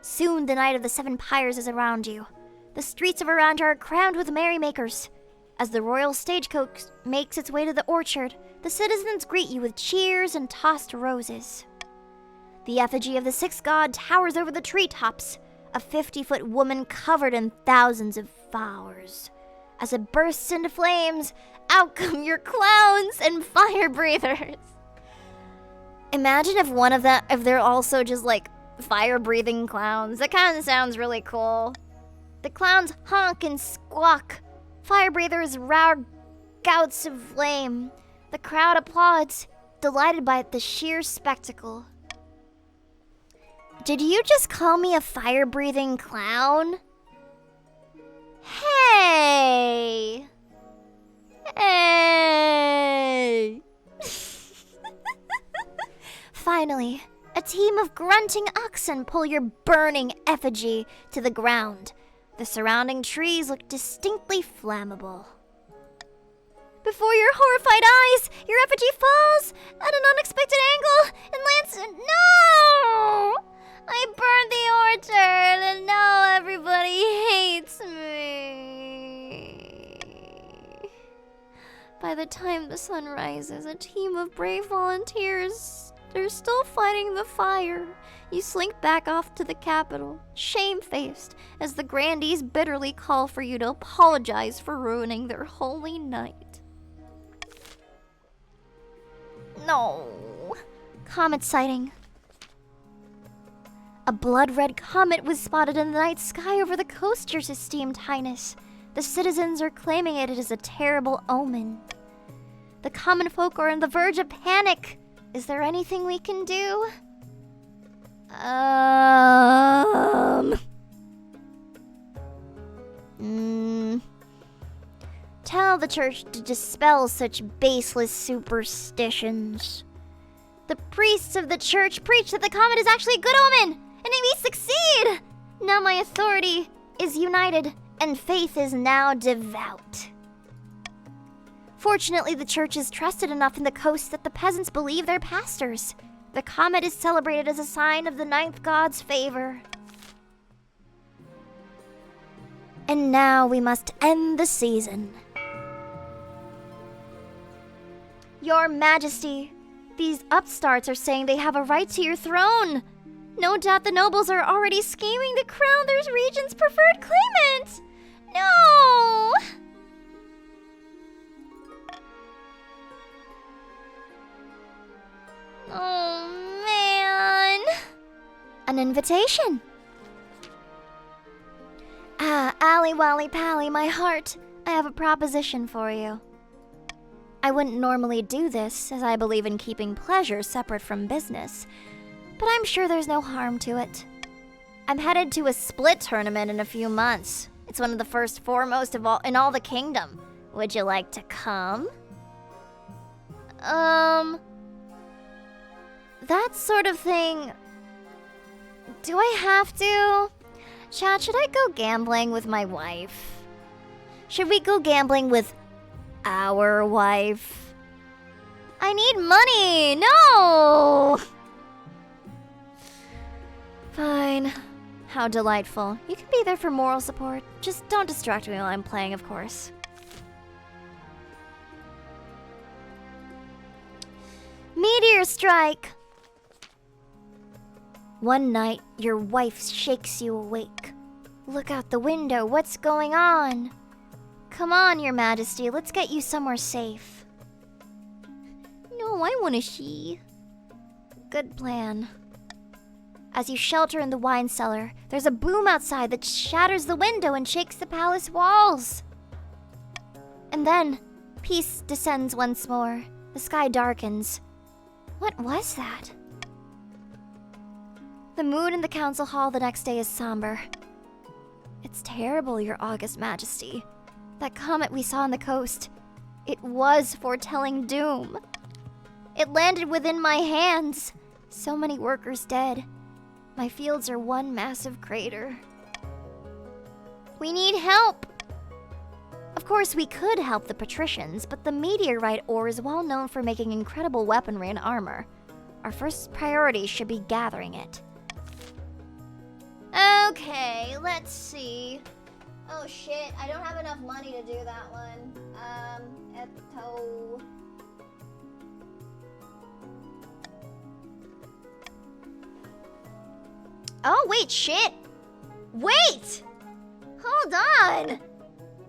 Soon the night of the 7 pyres is around you. The streets of Aranjar are crammed with merrymakers. As the royal stagecoach makes its way to the orchard, the citizens greet you with cheers and tossed roses. The effigy of the sixth god towers over the treetops, a 50-foot woman covered in thousands of flowers. As it bursts into flames, out come your clowns and fire breathers. Imagine if they're also just like fire-breathing clowns. That kind of sounds really cool. The clowns honk and squawk. Fire breathers roar gouts of flame. The crowd applauds, delighted by the sheer spectacle. Did you just call me a fire-breathing clown? Hey! Hey! Finally, a team of grunting oxen pull your burning effigy to the ground. The surrounding trees look distinctly flammable. Before your horrified eyes, your effigy falls at an unexpected angle and lands. No! I burned the orchard and now everybody hates me. By the time the sun rises, a team of brave volunteers, they're still fighting the fire. You slink back off to the capital, shamefaced, as the grandees bitterly call for you to apologize for ruining their holy night. No. Comet sighting. A blood-red comet was spotted in the night sky over the coast, your esteemed highness. The citizens are claiming it is a terrible omen. The common folk are on the verge of panic. Is there anything we can do? Tell the church to dispel such baseless superstitions. The priests of the church preach that the comet is actually a good omen, and it may succeed. Now my authority is united, and faith is now devout. Fortunately, the church is trusted enough in the coast that the peasants believe their pastors. The comet is celebrated as a sign of the ninth god's favor. And now we must end the season. Your Majesty, these upstarts are saying they have a right to your throne. No doubt the nobles are already scheming to crown their region's preferred claimant. No! Oh, man. An invitation. Ally Wally Pally, my heart, I have a proposition for you. I wouldn't normally do this, as I believe in keeping pleasure separate from business, but I'm sure there's no harm to it. I'm headed to a split tournament in a few months. It's one of the first foremost of all in all the kingdom. Would you like to come? That sort of thing. Do I have to? Chad, should I go gambling with my wife? Should we go gambling with our wife? I need money! No! Fine. How delightful. You can be there for moral support. Just don't distract me while I'm playing, of course. Meteor strike! One night, your wife shakes you awake. Look out the window, what's going on? Come on, your majesty, let's get you somewhere safe. No, I want a she. Good plan. As you shelter in the wine cellar, there's a boom outside that shatters the window and shakes the palace walls. And then, peace descends once more. The sky darkens. What was that? The mood in the council hall the next day is somber. It's terrible, your august majesty. That comet we saw on the coast, it was foretelling doom. It landed within my hands. So many workers dead. My fields are one massive crater. We need help. Of course, we could help the patricians, but the meteorite ore is well known for making incredible weaponry and armor. Our first priority should be gathering it. Okay, let's see. Oh shit, I don't have enough money to do that one. Epto. Oh, wait, shit. Wait! Hold on!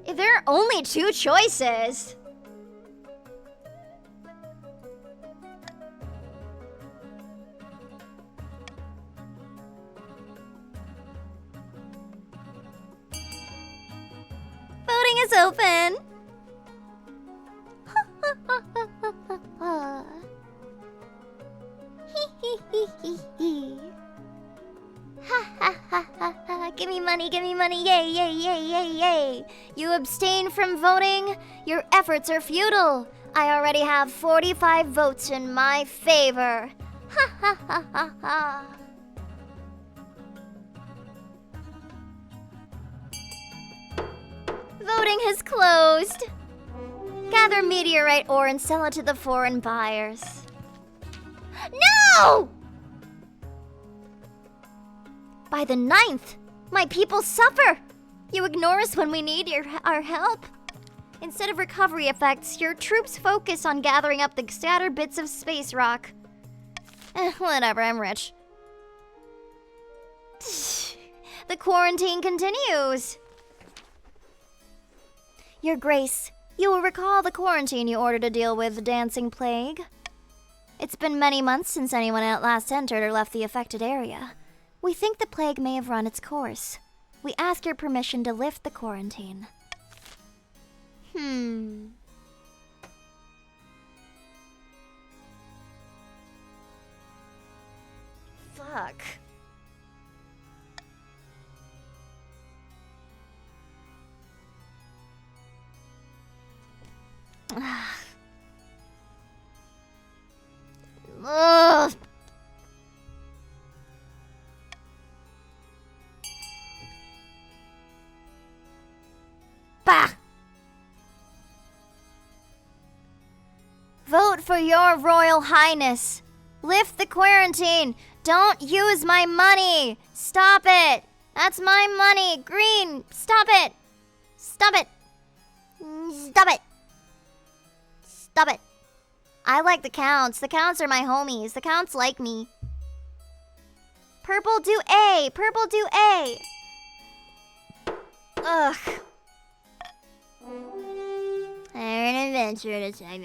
If there are only 2 choices... Voting is open! Give me money, yay, yay, yay, yay, yay. You abstain from voting? Your efforts are futile. I already have 45 votes in my favor. Ha ha ha ha ha. Voting has closed. Gather meteorite ore and sell it to the foreign buyers. No! By the 9th, my people suffer. You ignore us when we need our help. Instead of recovery effects, your troops focus on gathering up the scattered bits of space rock. Whatever, I'm rich. The quarantine continues. Your Grace, you will recall the quarantine you ordered to deal with the dancing plague. It's been many months since anyone at last entered or left the affected area. We think the plague may have run its course. We ask your permission to lift the quarantine. Fuck. Ugh. Bah! Vote for your Royal Highness. Lift the quarantine. Don't use my money. Stop it. That's my money. Green, stop it. Stop it. Stop it. Stop it. I like the Counts. The Counts are my homies. The Counts like me. Purple, do A. Purple, do A. Ugh. An adventure to time.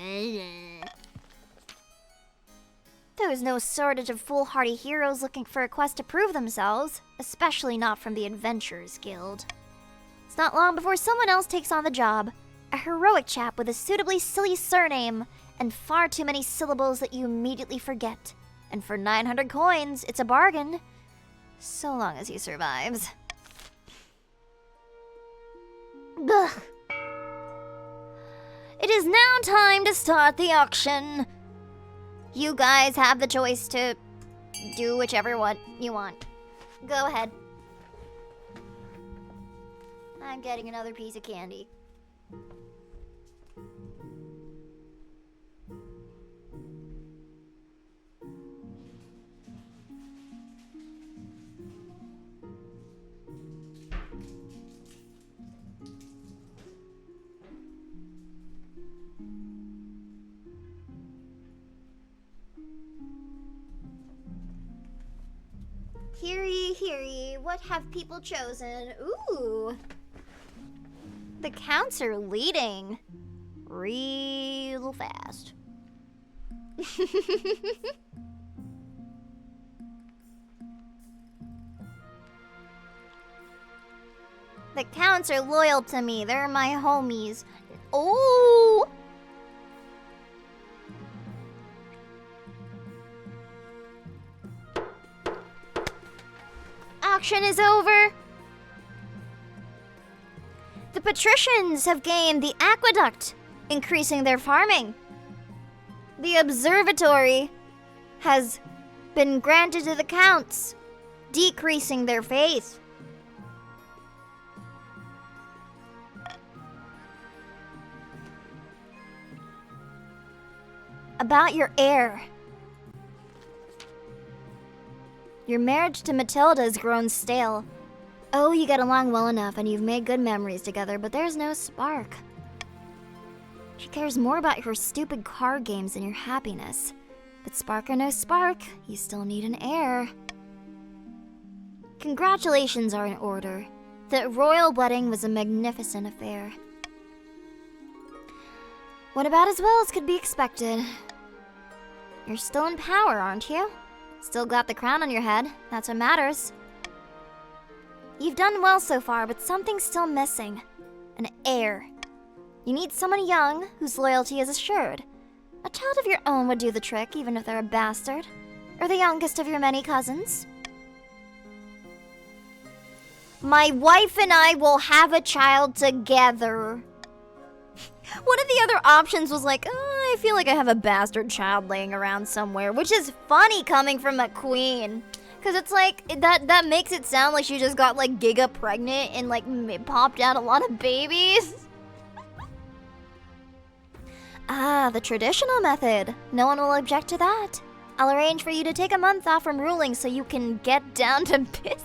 There is no shortage of foolhardy heroes looking for a quest to prove themselves, especially not from the Adventurers Guild. It's not long before someone else takes on the job. A heroic chap with a suitably silly surname and far too many syllables that you immediately forget. And for 900 coins, it's a bargain. So long as he survives. Ugh. It is now time to start the auction. You guys have the choice to do whichever one you want. Go ahead. I'm getting another piece of candy. Hear ye, what have people chosen? Ooh. The Counts are leading real fast. The Counts are loyal to me. They're my homies. Oh! Auction is over. The patricians have gained the aqueduct, increasing their farming. The observatory has been granted to the Counts, decreasing their faith. About your heir. Your marriage to Matilda has grown stale. Oh, you get along well enough and you've made good memories together, but there's no spark. She cares more about your stupid card games than your happiness. But spark or no spark, you still need an heir. Congratulations are in order. The royal wedding was a magnificent affair. What about as well as could be expected? You're still in power, aren't you? Still got the crown on your head, that's what matters. You've done well so far, but something's still missing. An heir. You need someone young, whose loyalty is assured. A child of your own would do the trick, even if they're a bastard. Or the youngest of your many cousins. My wife and I will have a child together. One of the other options was like, oh, I feel like I have a bastard child laying around somewhere, which is funny coming from a queen. Because it's like, that makes it sound like she just got like giga pregnant and like popped out a lot of babies. Ah, the traditional method. No one will object to that. I'll arrange for you to take a month off from ruling so you can get down to business.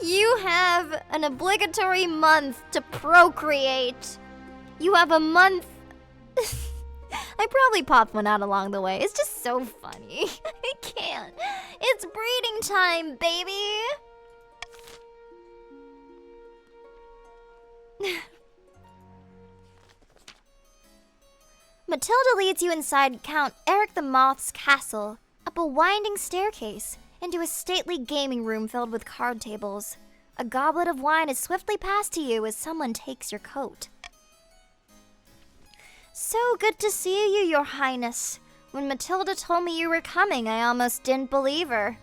You have an obligatory month to procreate. You have a month. I probably popped one out along the way. It's just so funny. I can't. It's breeding time, baby. Matilda leads you inside Count Eric the Moth's castle, up a winding staircase, into a stately gaming room filled with card tables. A goblet of wine is swiftly passed to you as someone takes your coat. So good to see you, Your Highness. When Matilda told me you were coming, I almost didn't believe her.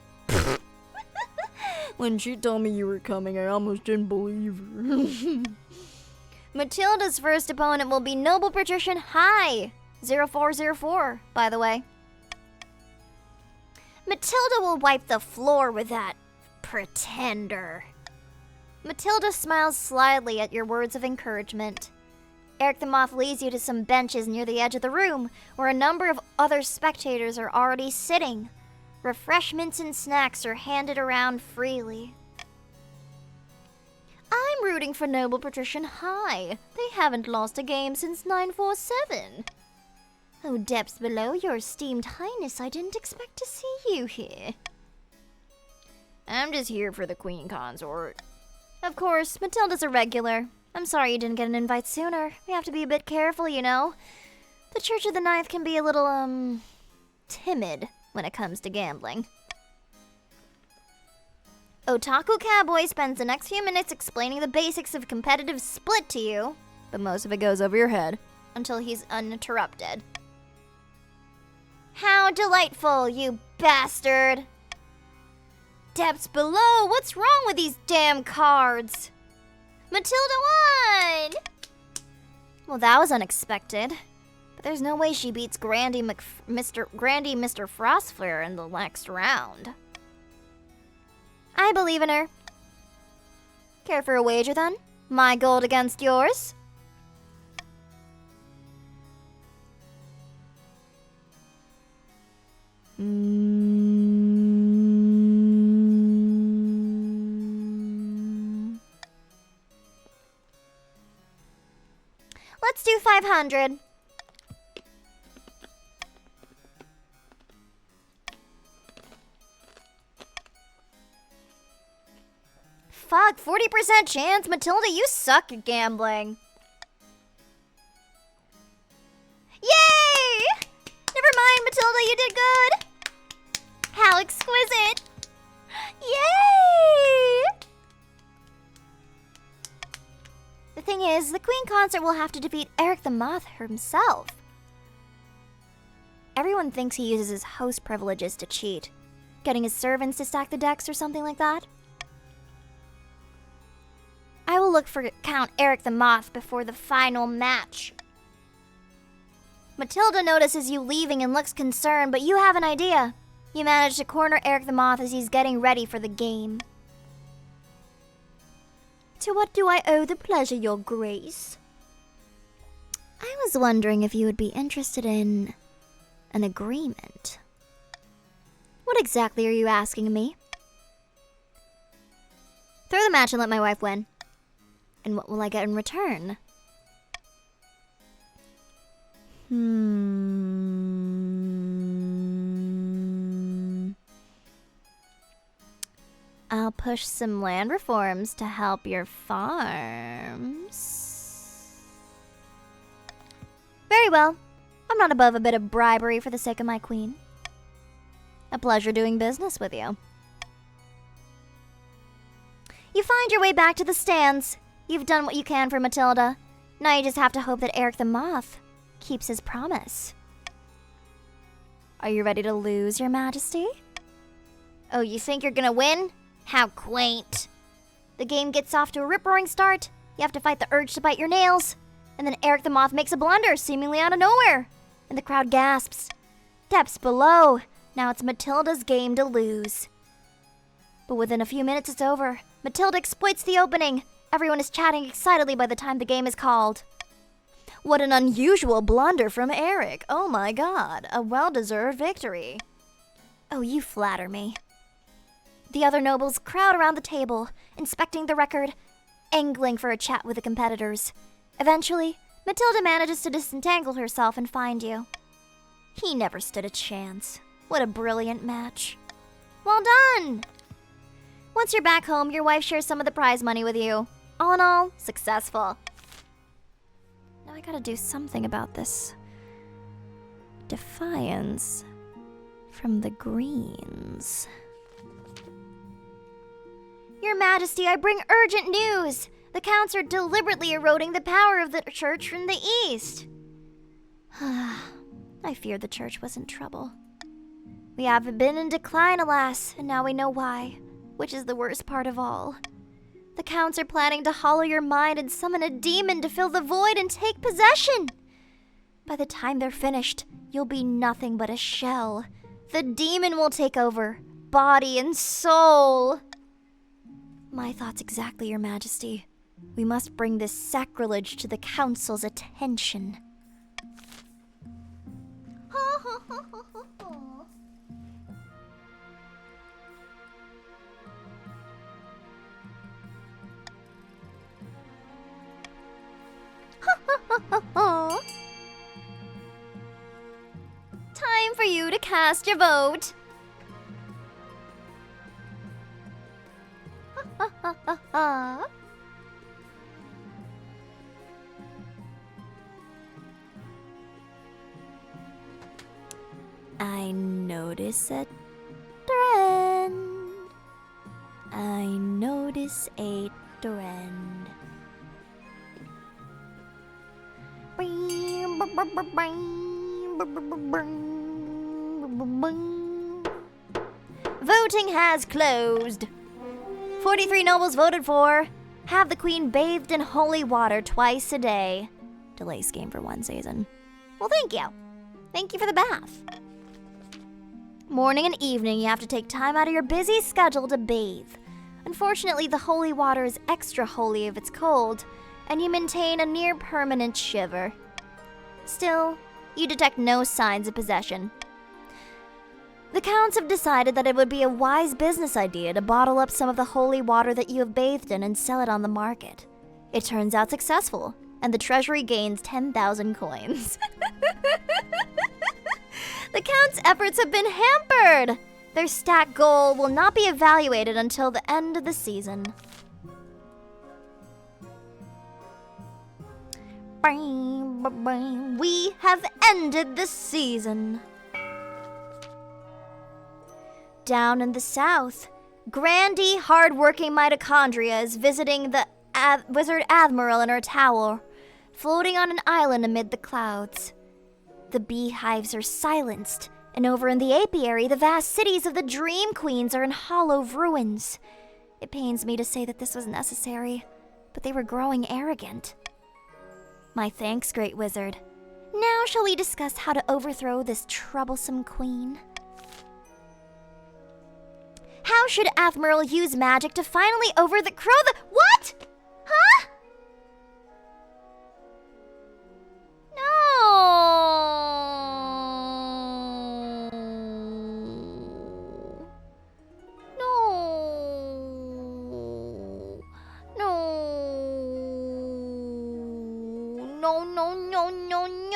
When she told me you were coming, I almost didn't believe her. Matilda's first opponent will be Noble Patrician High, 0404, by the way. Matilda will wipe the floor with that pretender. Matilda smiles slyly at your words of encouragement. Eric the Moth leads you to some benches near the edge of the room, where a number of other spectators are already sitting. Refreshments and snacks are handed around freely. I'm rooting for Noble Patrician High. They haven't lost a game since 947. Oh, depths below, your esteemed highness, I didn't expect to see you here. I'm just here for the queen consort. Of course, Matilda's a regular. I'm sorry you didn't get an invite sooner. We have to be a bit careful, you know. The Church of the Ninth can be a little, timid when it comes to gambling. Otaku Cowboy spends the next few minutes explaining the basics of competitive split to you, but most of it goes over your head until he's uninterrupted. How delightful, you bastard! Depths below, what's wrong with these damn cards? Matilda won! Well, that was unexpected. But there's no way she beats Grandy Mr. Frostflare in the next round. I believe in her. Care for a wager then? My gold against yours? Let's do 500. Fuck, 40% chance? Matilda, you suck at gambling. Yay! Never mind, Matilda, you did good. How exquisite. Yay! The thing is, the queen consort will have to defeat Eric the Moth himself. Everyone thinks he uses his host privileges to cheat, getting his servants to stack the decks or something like that. I will look for Count Eric the Moth before the final match. Matilda notices you leaving and looks concerned, but you have an idea. You manage to corner Eric the Moth as he's getting ready for the game. To what do I owe the pleasure, Your Grace? I was wondering if you would be interested in an agreement. What exactly are you asking me? Throw the match and let my wife win. And what will I get in return? I'll push some land reforms to help your farms. Very well. I'm not above a bit of bribery for the sake of my queen. A pleasure doing business with you. You find your way back to the stands. You've done what you can for Matilda. Now you just have to hope that Eric the Moth keeps his promise. Are you ready to lose, Your Majesty? Oh, you think you're gonna win? How quaint. The game gets off to a rip-roaring start. You have to fight the urge to bite your nails. And then Eric the Moth makes a blunder, seemingly out of nowhere. And the crowd gasps. Depths below. Now it's Matilda's game to lose. But within a few minutes it's over. Matilda exploits the opening. Everyone is chatting excitedly by the time the game is called. What an unusual blunder from Eric. Oh my god, a well-deserved victory. Oh, you flatter me. The other nobles crowd around the table, inspecting the record, angling for a chat with the competitors. Eventually, Matilda manages to disentangle herself and find you. He never stood a chance. What a brilliant match. Well done! Once you're back home, your wife shares some of the prize money with you. All in all, successful. Now I gotta do something about this. Defiance from the Greens. Your Majesty, I bring urgent news! The counts are deliberately eroding the power of the church from the east. I feared the church was in trouble. We have been in decline, alas, and now we know why, which is the worst part of all. The counts are planning to hollow your mind and summon a demon to fill the void and take possession. By the time they're finished, you'll be nothing but a shell. The demon will take over, body and soul. My thoughts exactly, Your Majesty. We must bring this sacrilege to the council's attention. Time for you to cast your vote. I notice a trend. I notice a trend. Voting has closed. 43 nobles voted for. Have the queen bathed in holy water twice a day. Delay scheme for one season. Well, thank you. Thank you for the bath. Morning and evening, you have to take time out of your busy schedule to bathe. Unfortunately, the holy water is extra holy if it's cold, and you maintain a near-permanent shiver. Still, you detect no signs of possession. The counts have decided that it would be a wise business idea to bottle up some of the holy water that you have bathed in and sell it on the market. It turns out successful, and the treasury gains 10,000 coins. The Count's efforts have been hampered! Their stat goal will not be evaluated until the end of the season. We have ended the season. Down in the south, Grandy, hard-working mitochondria is visiting the Wizard Admiral in her tower, floating on an island amid the clouds. The beehives are silenced, and over in the apiary, the vast cities of the Dream Queens are in hollow ruins. It pains me to say that this was necessary, but they were growing arrogant. My thanks, Great Wizard. Now shall we discuss how to overthrow this troublesome queen? How should Admiral use magic to finally overthrow the— What? Huh? No.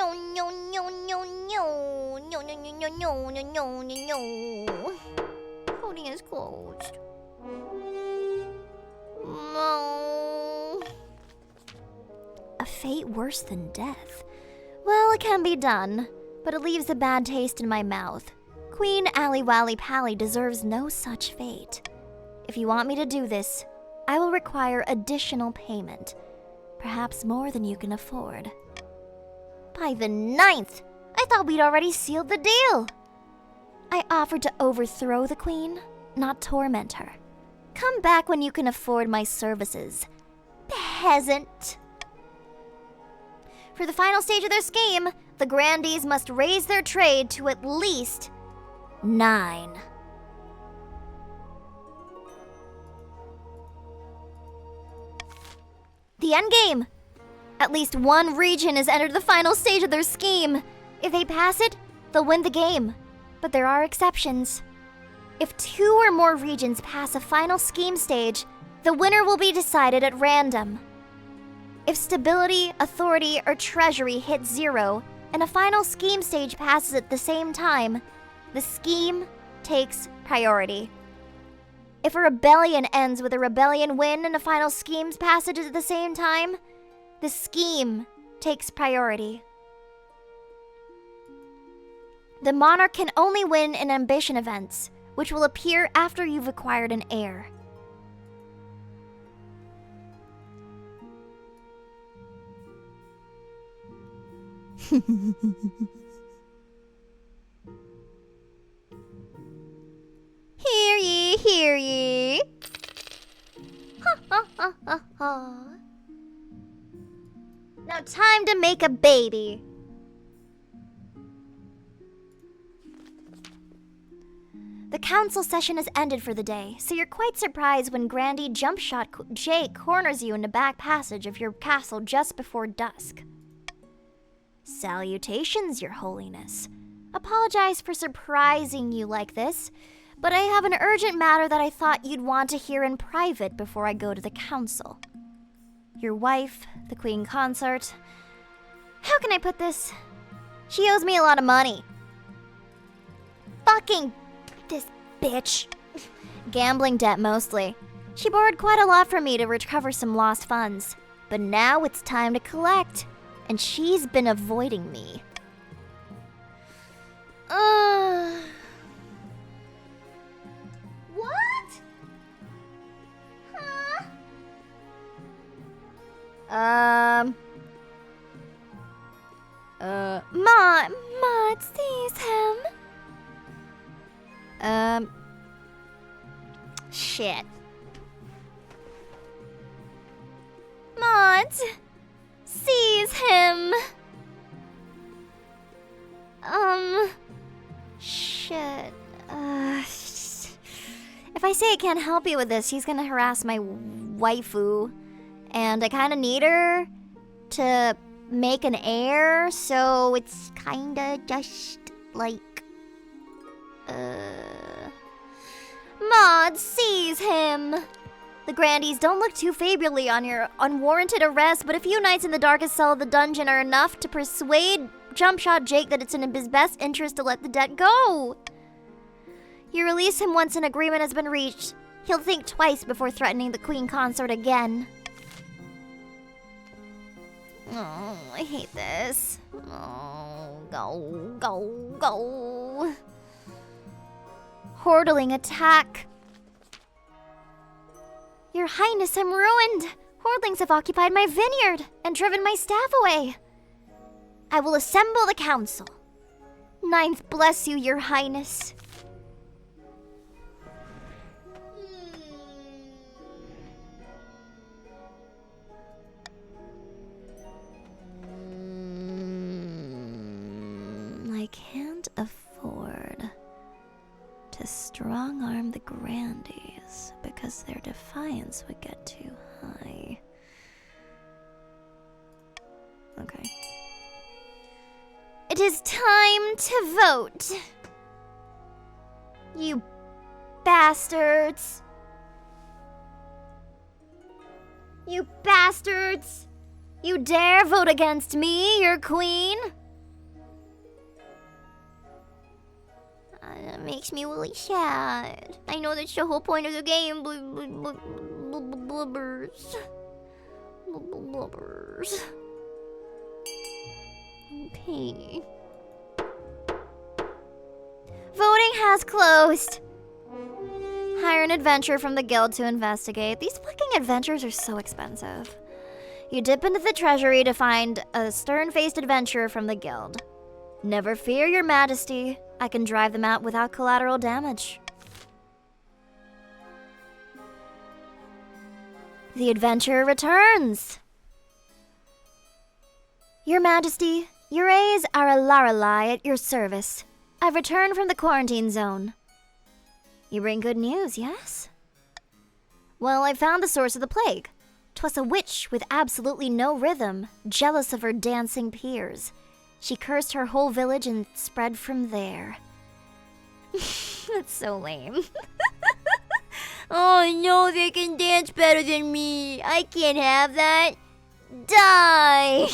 No, no, no, no, no. No, no, no, no, no, no, no, no, no. Voting is closed. No. A fate worse than death. Well, it can be done, but it leaves a bad taste in my mouth. Queen Ally Wally Pally deserves no such fate. If you want me to do this, I will require additional payment. Perhaps more than you can afford. By the 9th! I thought we'd already sealed the deal! I offered to overthrow the queen, not torment her. Come back when you can afford my services. Peasant! For the final stage of their scheme, the grandees must raise their trade to at least 9. The endgame! At least one region has entered the final stage of their scheme. If they pass it, they'll win the game. But there are exceptions. If 2 or more regions pass a final scheme stage, the winner will be decided at random. If stability, authority, or treasury hit 0, and a final scheme stage passes at the same time, the scheme takes priority. If a rebellion ends with a rebellion win and a final scheme's passage at the same time, the scheme takes priority. The monarch can only win in ambition events, which will appear after you've acquired an heir. Hear ye, hear ye. Ha ha ha ha ha. Now time to make a baby. The council session has ended for the day, so you're quite surprised when Grandee Jumpshot Jake corners you in the back passage of your castle just before dusk. Salutations, your holiness. Apologize for surprising you like this, but I have an urgent matter that I thought you'd want to hear in private before I go to the council. Your wife, the queen consort. How can I put this? She owes me a lot of money. Fucking this bitch. Gambling debt mostly. She borrowed quite a lot from me to recover some lost funds. But now it's time to collect. And she's been avoiding me. What? Huh? Maud sees him. Shit. Maud sees him. Shit. If I say I can't help you with this, he's gonna harass my waifu. And I kinda need her to make an heir, so it's kinda just like... Maud sees him. The grandees don't look too favorably on your unwarranted arrest, but a few nights in the darkest cell of the dungeon are enough to persuade Jumpshot Jake that it's in his best interest to let the debt go. You release him once an agreement has been reached. He'll think twice before threatening the queen consort again. Oh, I hate this. Oh, go, go, go. Hordeling attack. Your Highness, I'm ruined. Hordlings have occupied my vineyard and driven my staff away. I will assemble the council. 9th bless you, Your Highness. I can't afford to strong-arm the grandees because their defiance would get too high. Okay. It is time to vote. You bastards. You bastards. You dare vote against me, your queen? That makes me really sad. I know that's the whole point of the game. Blubbers. Blubbers. Okay. Voting has closed. Hire an adventurer from the guild to investigate. These fucking adventures are so expensive. You dip into the treasury to find a stern-faced adventurer from the guild. Never fear, your majesty. I can drive them out without collateral damage. The adventurer returns. Your majesty, Urays Aralaralai at your service. I've returned from the quarantine zone. You bring good news, yes? Well, I found the source of the plague. 'Twas a witch with absolutely no rhythm, jealous of her dancing peers. She cursed her whole village and spread from there. That's so lame. Oh no, they can dance better than me. I can't have that. Die!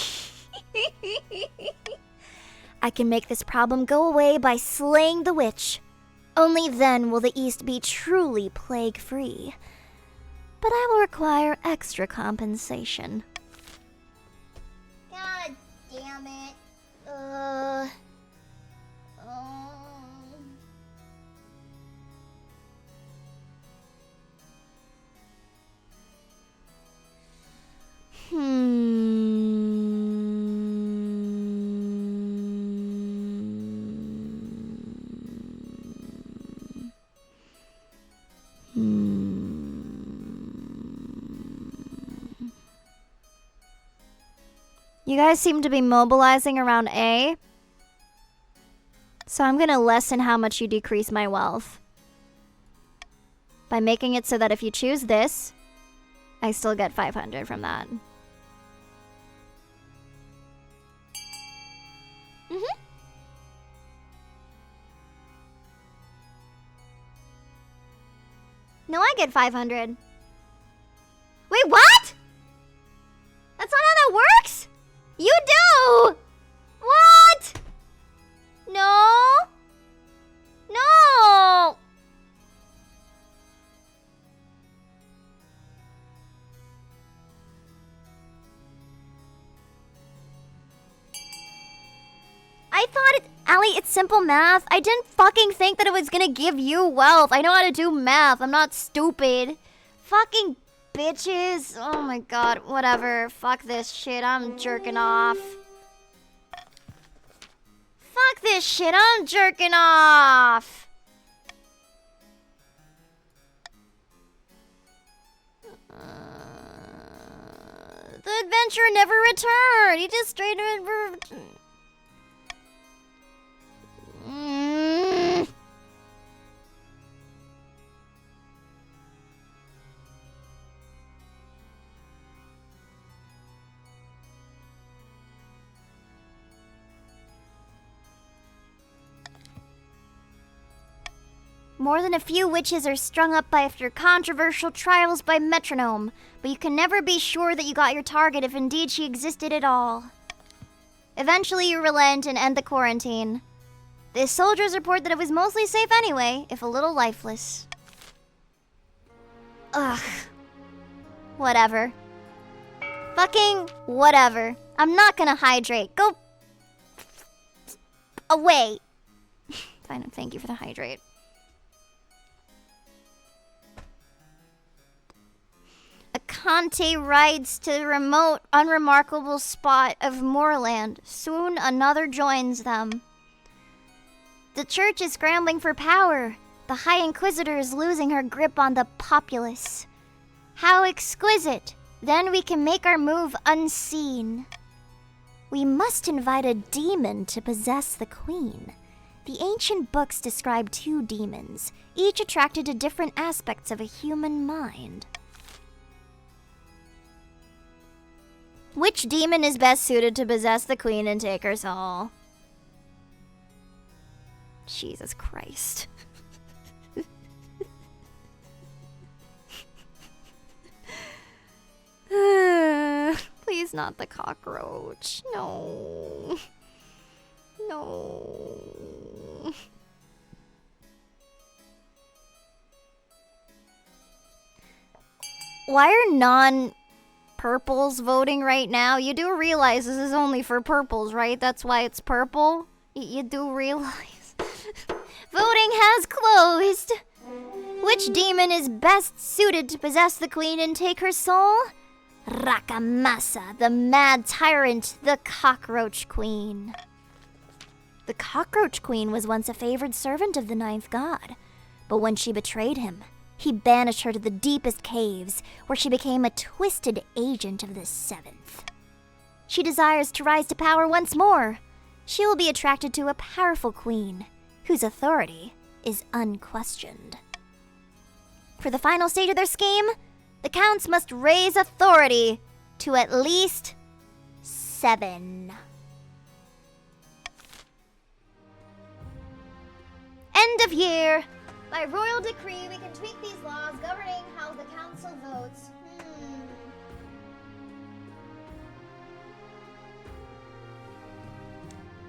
I can make this problem go away by slaying the witch. Only then will the East be truly plague-free. But I will require extra compensation. God damn it. You guys seem to be mobilizing around A. So I'm gonna lessen how much you decrease my wealth. By making it so that if you choose this, I still get 500 from that. No, I get 500. Wait, what? That's not how that works? You do! What? No. No. I thought Allie, it's simple math. I didn't fucking think that it was gonna give you wealth. I know how to do math. I'm not stupid. Fucking bitches. Oh my god, whatever. Fuck this shit. I'm jerking off. Fuck this shit. I'm jerking off. The adventurer never returned. He just straight up. More than a few witches are strung up after controversial trials by metronome, but you can never be sure that you got your target if indeed she existed at all. Eventually you relent and end the quarantine. The soldiers report that it was mostly safe anyway, if a little lifeless. Ugh. Whatever. Fucking whatever. I'm not gonna hydrate. Go away. Fine, thank you for the hydrate. A Conte rides to the remote, unremarkable spot of moorland. Soon another joins them. The church is scrambling for power. The High Inquisitor is losing her grip on the populace. How exquisite! Then we can make our move unseen. We must invite a demon to possess the queen. The ancient books describe two demons, each attracted to different aspects of a human mind. Which demon is best suited to possess the queen and take her soul? Jesus Christ. Please not the cockroach. No. No. Why are non-purples voting right now? You do realize this is only for purples, right? That's why it's purple? You do realize. Voting has closed. Which demon is best suited to possess the queen and take her soul? Rakamasa, the mad tyrant, the cockroach queen. The cockroach queen was once a favored servant of the ninth god, but when she betrayed him, he banished her to the deepest caves, where she became a twisted agent of the seventh. She desires to rise to power once more. She will be attracted to a powerful queen, whose authority is unquestioned. For the final stage of their scheme, the counts must raise authority to at least 7. End of year. By royal decree, we can tweak these laws governing how the council votes.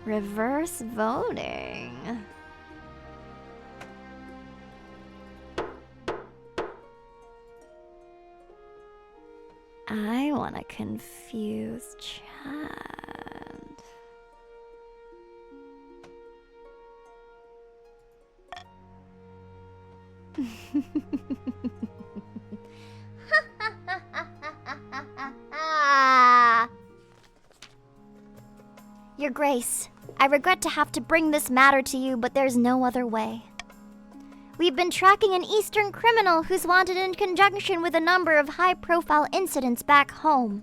Reverse voting. I want to confuse Chad. Your Grace, I regret to have to bring this matter to you, but there's no other way. We've been tracking an Eastern criminal who's wanted in conjunction with a number of high-profile incidents back home.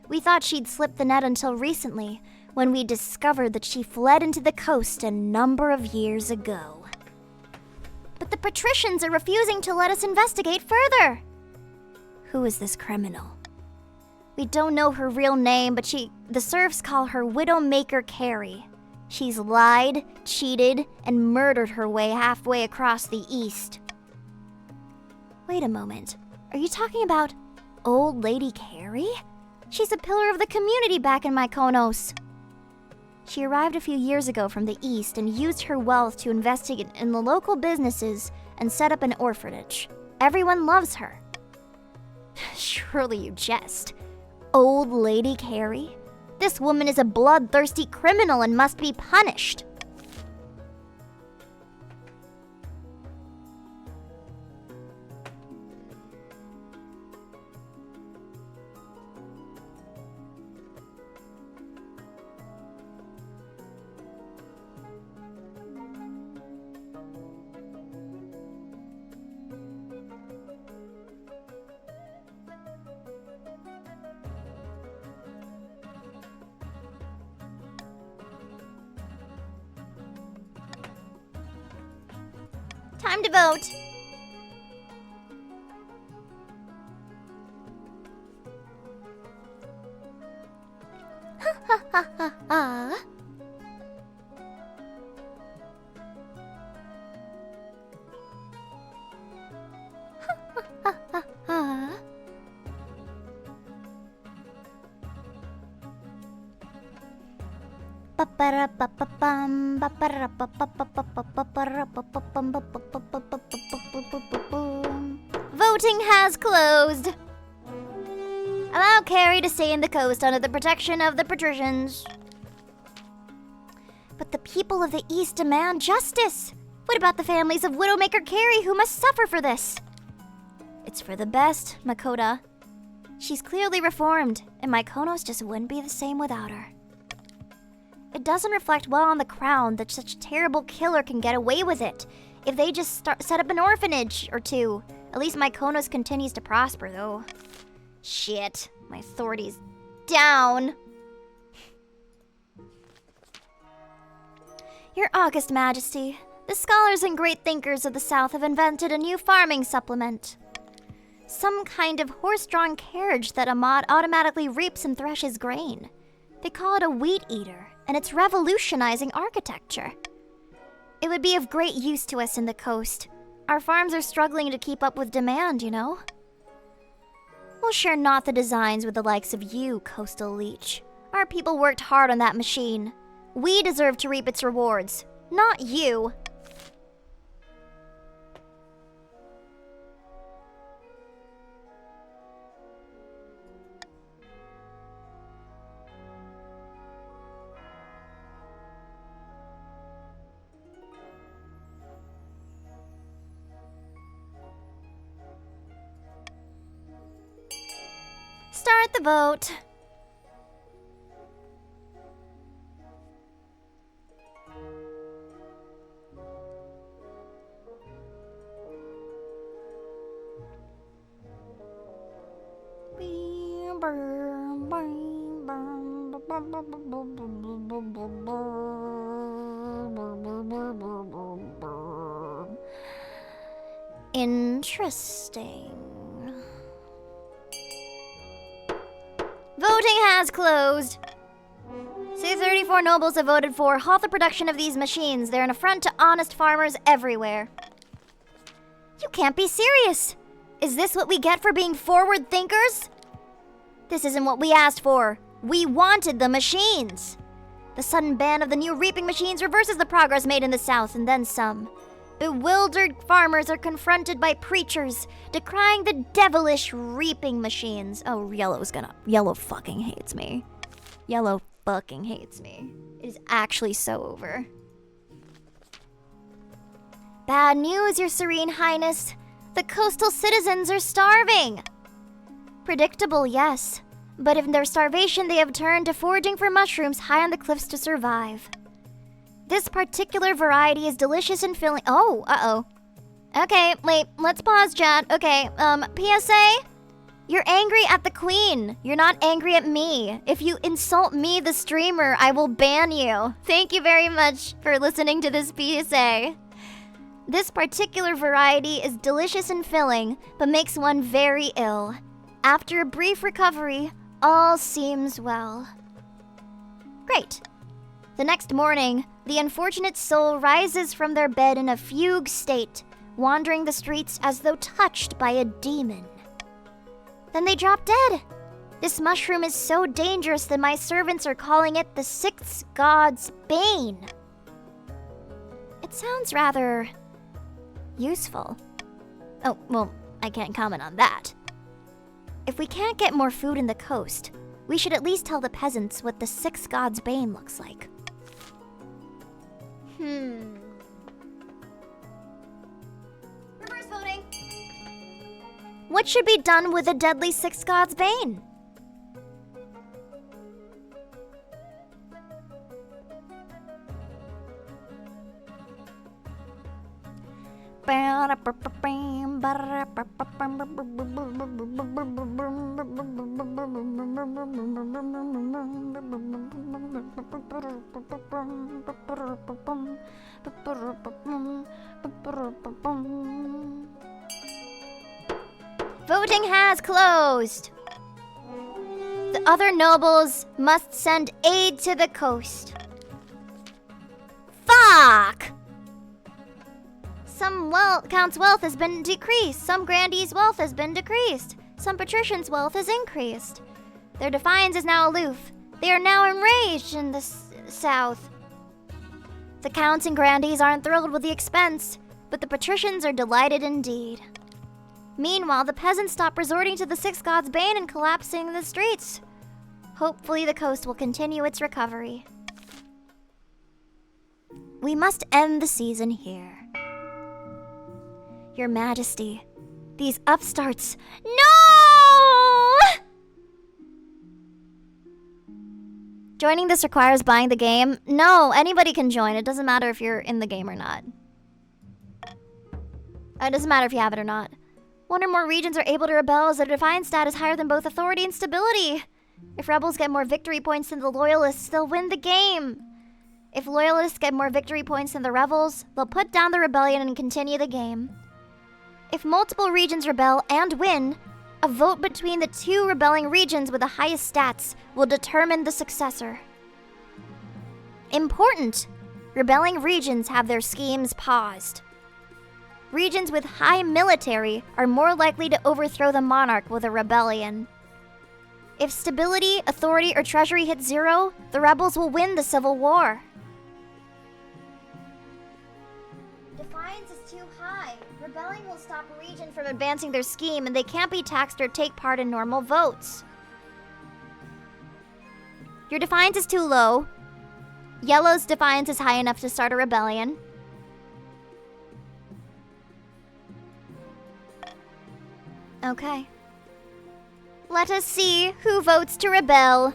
We thought she'd slipped the net until recently, when we discovered that she fled into the coast a number of years ago. But the patricians are refusing to let us investigate further. Who is this criminal? We don't know her real name, but the serfs call her Widowmaker Carrie. She's lied, cheated, and murdered her way halfway across the east. Wait a moment. Are you talking about Old Lady Carrie? She's a pillar of the community back in Mykonos. She arrived a few years ago from the east and used her wealth to investigate in the local businesses and set up an orphanage. Everyone loves her. Surely you jest. Old Lady Carrie? This woman is a bloodthirsty criminal and must be punished. Time to vote. Ha ha ha ha ha. Ha ha ha ha. Voting has closed. Allow Carrie to stay in the coast under the protection of the patricians. But the people of the East demand justice. What about the families of Widowmaker Carrie who must suffer for this? It's for the best, Makoto. She's clearly reformed, and Mykonos just wouldn't be the same without her. It doesn't reflect well on the crown that such a terrible killer can get away with it. If they just set up an orphanage or two. At least Mykonos continues to prosper, though. Shit, my authority's down. Your August Majesty, the scholars and great thinkers of the South have invented a new farming supplement. Some kind of horse-drawn carriage that automatically reaps and threshes grain. They call it a wheat eater, and it's revolutionizing architecture. It would be of great use to us in the coast. Our farms are struggling to keep up with demand, you know? We'll share not the designs with the likes of you, Coastal Leech. Our people worked hard on that machine. We deserve to reap its rewards, not you. the vote. Interesting. Voting has closed. Say 34 nobles have voted for halt the production of these machines. They're an affront to honest farmers everywhere. You can't be serious. Is this what we get for being forward thinkers? This isn't what we asked for. We wanted the machines. The sudden ban of the new reaping machines reverses the progress made in the South and then some. Bewildered farmers are confronted by preachers decrying the devilish reaping machines. Oh, Yellow fucking hates me. Yellow fucking hates me. It is actually so over. Bad news, Your Serene Highness. The coastal citizens are starving. Predictable, yes. But in their starvation, they have turned to foraging for mushrooms high on the cliffs to survive. This particular variety is delicious and filling. Oh, uh-oh. Okay, wait, let's pause, chat. Okay, PSA? You're angry at the queen. You're not angry at me. If you insult me, the streamer, I will ban you. Thank you very much for listening to this PSA. This particular variety is delicious and filling, but makes one very ill. After a brief recovery, all seems well. Great. The next morning, the unfortunate soul rises from their bed in a fugue state, wandering the streets as though touched by a demon. Then they drop dead. This mushroom is so dangerous that my servants are calling it the sixth god's bane. It sounds rather useful. Oh, well, I can't comment on that. If we can't get more food in the coast, we should at least tell the peasants what the sixth god's bane looks like. Reverse voting. What should be done with the deadly sixth god's bane? Voting has closed. The other nobles must send aid to the coast. Fuck! Some count's wealth has been decreased. Some grandee's wealth has been decreased. Some patrician's wealth has increased. Their defiance is now aloof. They are now enraged in the south. The counts and grandees aren't thrilled with the expense, but the patricians are delighted indeed. Meanwhile, the peasants stop resorting to the sixth god's bane and collapsing the streets. Hopefully the coast will continue its recovery. We must end the season here. Your Majesty, these upstarts— No! Joining this requires buying the game. No, anybody can join. It doesn't matter if you're in the game or not. It doesn't matter if you have it or not. One or more regions are able to rebel as their defiance stat is higher than both authority and stability. If rebels get more victory points than the loyalists, they'll win the game. If loyalists get more victory points than the rebels, they'll put down the rebellion and continue the game. If multiple regions rebel and win, a vote between the two rebelling regions with the highest stats will determine the successor. Important! Rebelling regions have their schemes paused. Regions with high military are more likely to overthrow the monarch with a rebellion. If stability, authority, or treasury hit 0, the rebels will win the civil war. Defiance is too high. Rebelling will stop a region from advancing their scheme, and they can't be taxed or take part in normal votes. Your defiance is too low. Yellow's defiance is high enough to start a rebellion. Okay. Let us see who votes to rebel.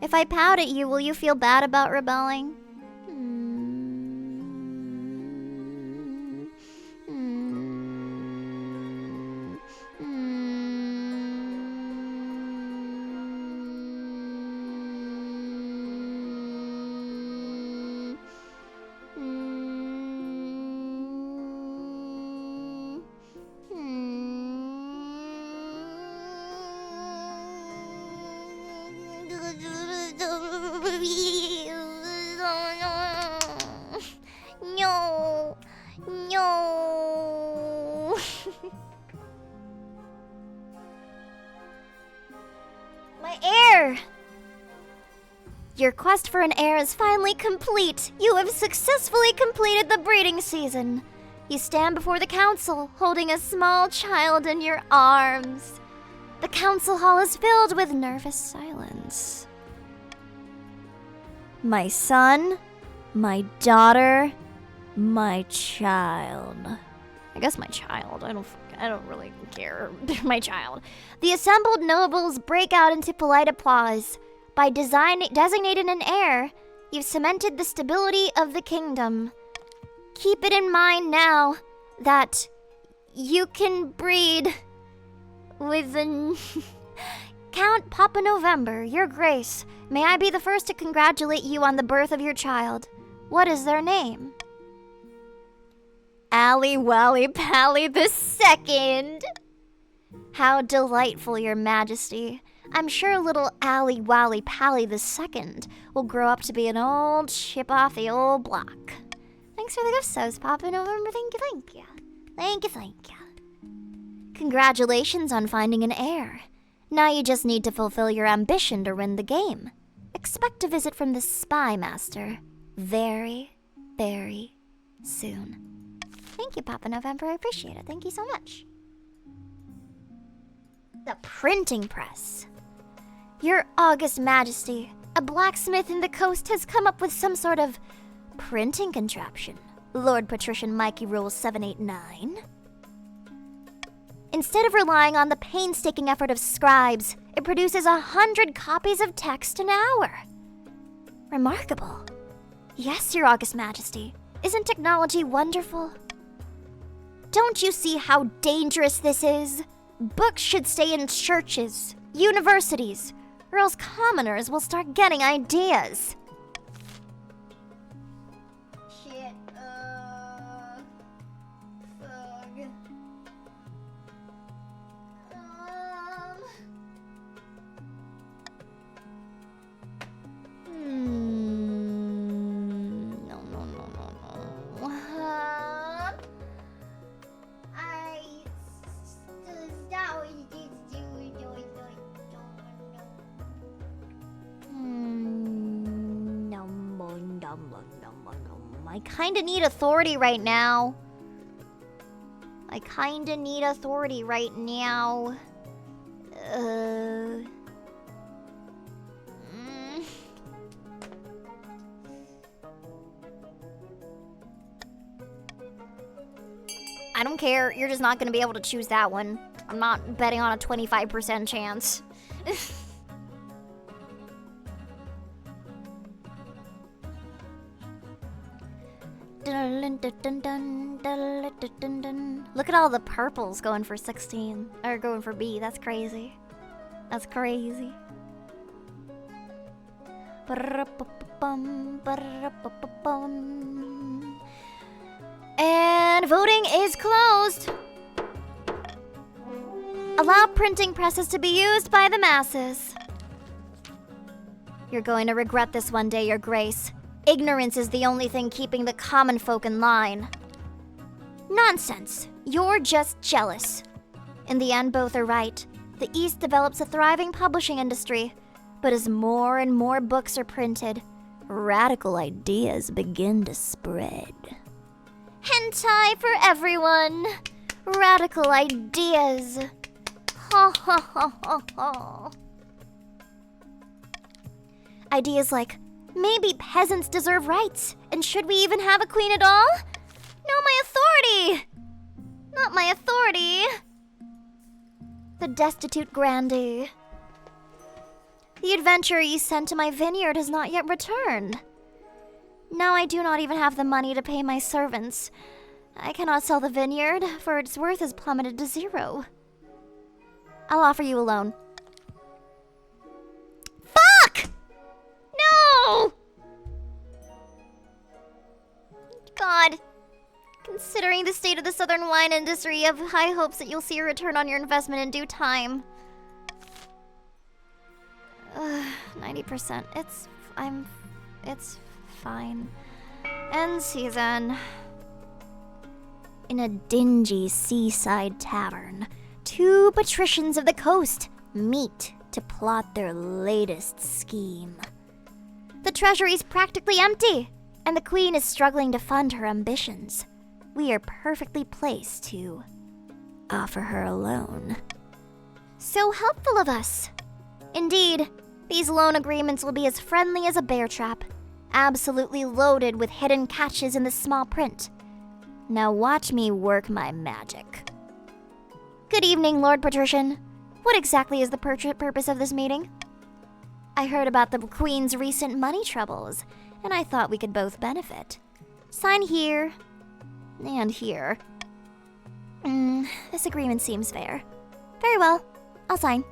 If I pout at you, will you feel bad about rebelling? No. No. My heir! Your quest for an heir is finally complete. You have successfully completed the breeding season. You stand before the council, holding a small child in your arms. The council hall is filled with nervous silence. My son, my daughter, my child. I guess my child. I don't really care. My child. The assembled nobles break out into polite applause. By designating an heir, you've cemented the stability of the kingdom. Keep it in mind now that you can breed with an Count Papa November, Your Grace. May I be the first to congratulate you on the birth of your child. What is their name? Ally Wally Pally II. How delightful, Your Majesty. I'm sure little Ally Wally Pally II will grow up to be an old chip off the old block. Thanks for the gifts, Papa November. Thank you. Thank you. Congratulations on finding an heir. Now you just need to fulfill your ambition to win the game. Expect a visit from the Spy Master very, very soon. Thank you, Papa November. I appreciate it. Thank you so much. The printing press. Your August Majesty, a blacksmith in the coast has come up with some sort of printing contraption. Lord Patrician Mikey Rule 789. Instead of relying on the painstaking effort of scribes, it produces 100 copies of text an hour. Remarkable. Yes, Your August Majesty. Isn't technology wonderful? Don't you see how dangerous this is? Books should stay in churches, universities, or else commoners will start getting ideas. Shit, fuck. I kinda need authority right now. I don't care. You're just not gonna be able to choose that one. I'm not betting on a 25% chance. Look at all the purples going for 16. Or going for B. That's crazy. That's crazy. And voting is closed. Allow printing presses to be used by the masses. You're going to regret this one day, Your Grace. Ignorance is the only thing keeping the common folk in line. Nonsense. You're just jealous. In the end, both are right. The East develops a thriving publishing industry. But as more and more books are printed, radical ideas begin to spread. Hentai for everyone. Radical ideas. Ha ha ha ha ha. Ideas like, maybe peasants deserve rights, and should we even have a queen at all? No, my authority! Not my authority! The destitute grandee. The adventurer you sent to my vineyard has not yet returned. Now I do not even have the money to pay my servants. I cannot sell the vineyard, for its worth has plummeted to 0. I'll offer you a loan. Fuck! No! God. Considering the state of the southern wine industry, I have high hopes that you'll see a return on your investment in due time. 90%. It's fine. End season. In a dingy seaside tavern, 2 patricians of the coast meet to plot their latest scheme. The treasury's practically empty, and the queen is struggling to fund her ambitions. We are perfectly placed to offer her a loan. So helpful of us. Indeed, these loan agreements will be as friendly as a bear trap, absolutely loaded with hidden catches in the small print. Now watch me work my magic. Good evening, Lord Patrician. What exactly is the purpose of this meeting? I heard about the Queen's recent money troubles, and I thought we could both benefit. Sign here and here. This agreement seems fair. Very well, I'll sign.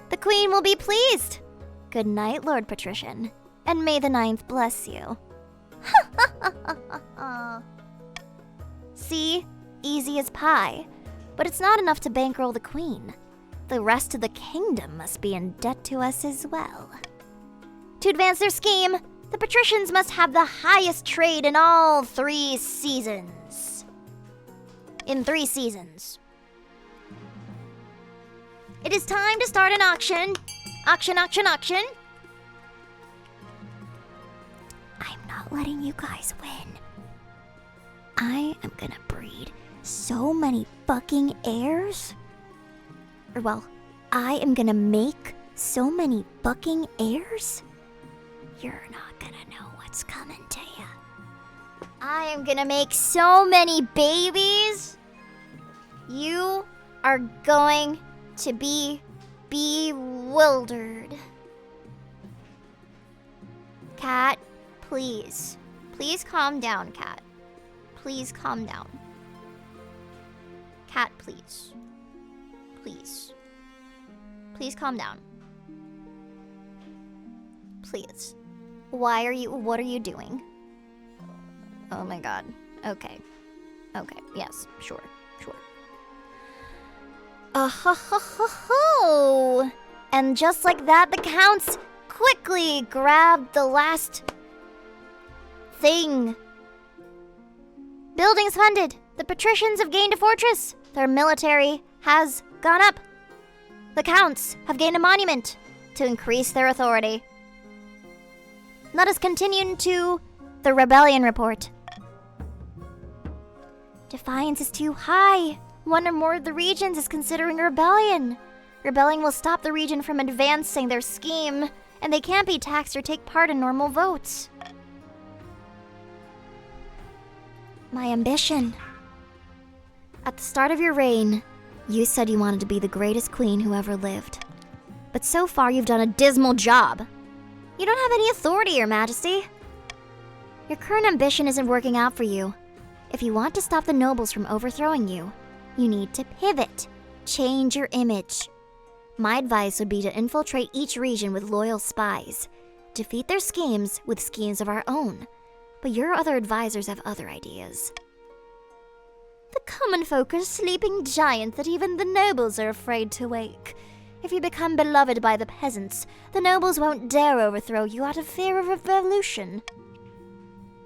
The Queen will be pleased. Good night, Lord Patrician, and may the 9th bless you. See? Easy as pie. But it's not enough to bankroll the Queen. The rest of the kingdom must be in debt to us as well. To advance their scheme, the patricians must have the highest trade in all 3 seasons. In 3 seasons. It is time to start an auction. Auction, auction, auction. I'm not letting you guys win. I am gonna breed so many fucking heirs. Or well, I am gonna make so many fucking heirs. You're not gonna know what's coming to you. I am gonna make so many babies. You are going to be bewildered. Cat, please. Please calm down, Cat. Please calm down. Cat, please. Please. Please calm down. Please. What are you doing? Oh my god. Okay. Okay, yes, sure. Oh, and just like that, the counts quickly grabbed the last thing. Buildings funded. The patricians have gained a fortress. Their military has gone up. The counts have gained a monument to increase their authority. Let us continue to the rebellion report. Defiance is too high. 1 or more of the regions is considering a rebellion. Rebelling will stop the region from advancing their scheme, and they can't be taxed or take part in normal votes. My ambition. At the start of your reign, you said you wanted to be the greatest queen who ever lived. But so far you've done a dismal job. You don't have any authority, Your Majesty. Your current ambition isn't working out for you. If you want to stop the nobles from overthrowing you, you need to pivot, change your image. My advice would be to infiltrate each region with loyal spies, defeat their schemes with schemes of our own. But your other advisors have other ideas. The common folk are sleeping giants that even the nobles are afraid to wake. If you become beloved by the peasants, the nobles won't dare overthrow you out of fear of revolution.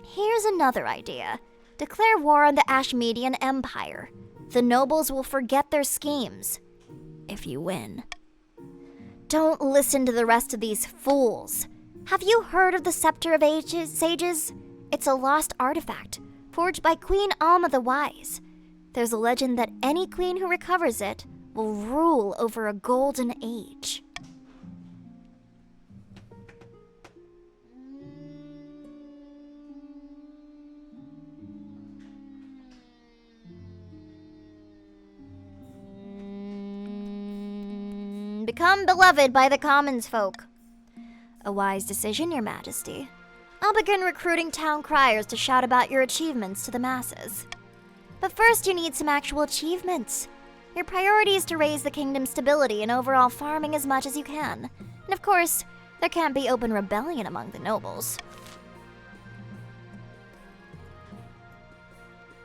Here's another idea. Declare war on the Ashmedian Empire. The nobles will forget their schemes. If you win. Don't listen to the rest of these fools. Have you heard of the Scepter of Sages? It's a lost artifact, forged by Queen Alma the Wise. There's a legend that any queen who recovers it will rule over a golden age. and become beloved by the commons folk. A wise decision, Your Majesty. I'll begin recruiting town criers to shout about your achievements to the masses. But first, you need some actual achievements. Your priority is to raise the kingdom's stability and overall farming as much as you can. And of course, there can't be open rebellion among the nobles.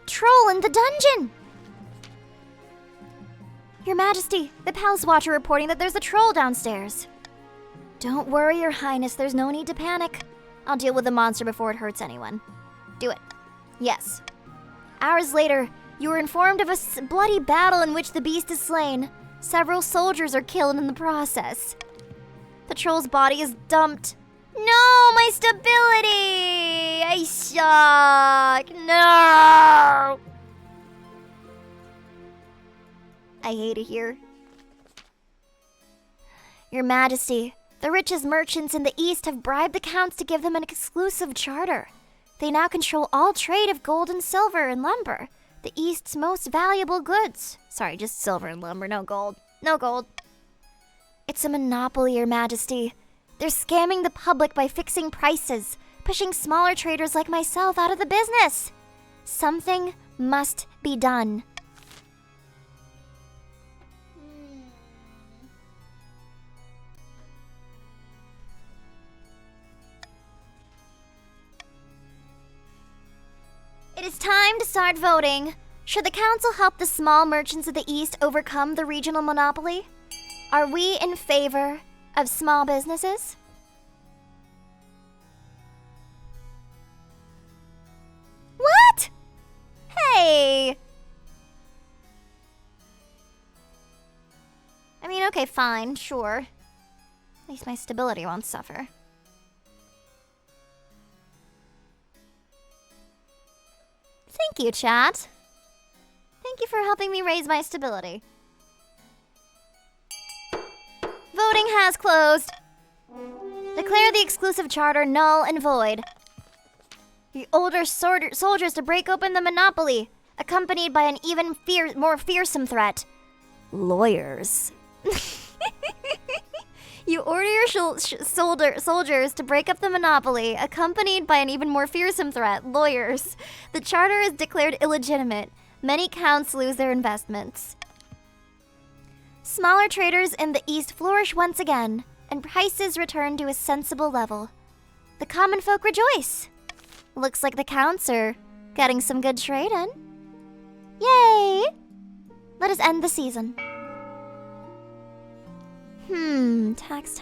Troll in the dungeon! Your Majesty, the Palace Watch are reporting that there's a troll downstairs. Don't worry, Your Highness, there's no need to panic. I'll deal with the monster before it hurts anyone. Do it. Yes. Hours later, you were informed of a bloody battle in which the beast is slain. Several soldiers are killed in the process. The troll's body is dumped. No, my stability! I suck! No! I hate it here. Your Majesty, the richest merchants in the East have bribed the counts to give them an exclusive charter. They now control all trade of gold and silver and lumber, the East's most valuable goods. Sorry, just silver and lumber, no gold. No gold. It's a monopoly, Your Majesty. They're scamming the public by fixing prices, pushing smaller traders like myself out of the business. Something must be done. It is time to start voting. Should the council help the small merchants of the East overcome the regional monopoly? Are we in favor of small businesses? What? Hey! I mean, okay, fine, sure. At least my stability won't suffer. Thank you, chat. Thank you for helping me raise my stability. Voting has closed. Declare the exclusive charter null and void. You order soldiers to break open the monopoly, accompanied by an even more fearsome threat. Lawyers. You order your soldiers to break up the monopoly, accompanied by an even more fearsome threat, lawyers. The charter is declared illegitimate. Many counts lose their investments. Smaller traders in the East flourish once again, and prices return to a sensible level. The common folk rejoice. Looks like the counts are getting some good trade in. Yay! Let us end the season. Tax.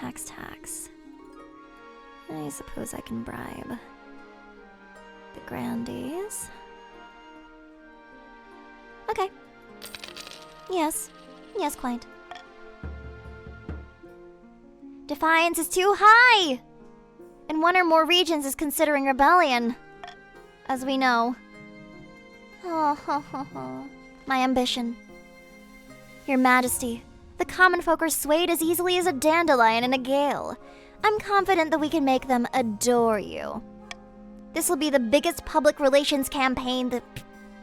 I suppose I can bribe the grandees. Okay. Yes, quite. Defiance is too high! And one or more regions is considering rebellion. As we know. My ambition. Your Majesty, the common folk are swayed as easily as a dandelion in a gale. I'm confident that we can make them adore you. This will be the biggest public relations campaign the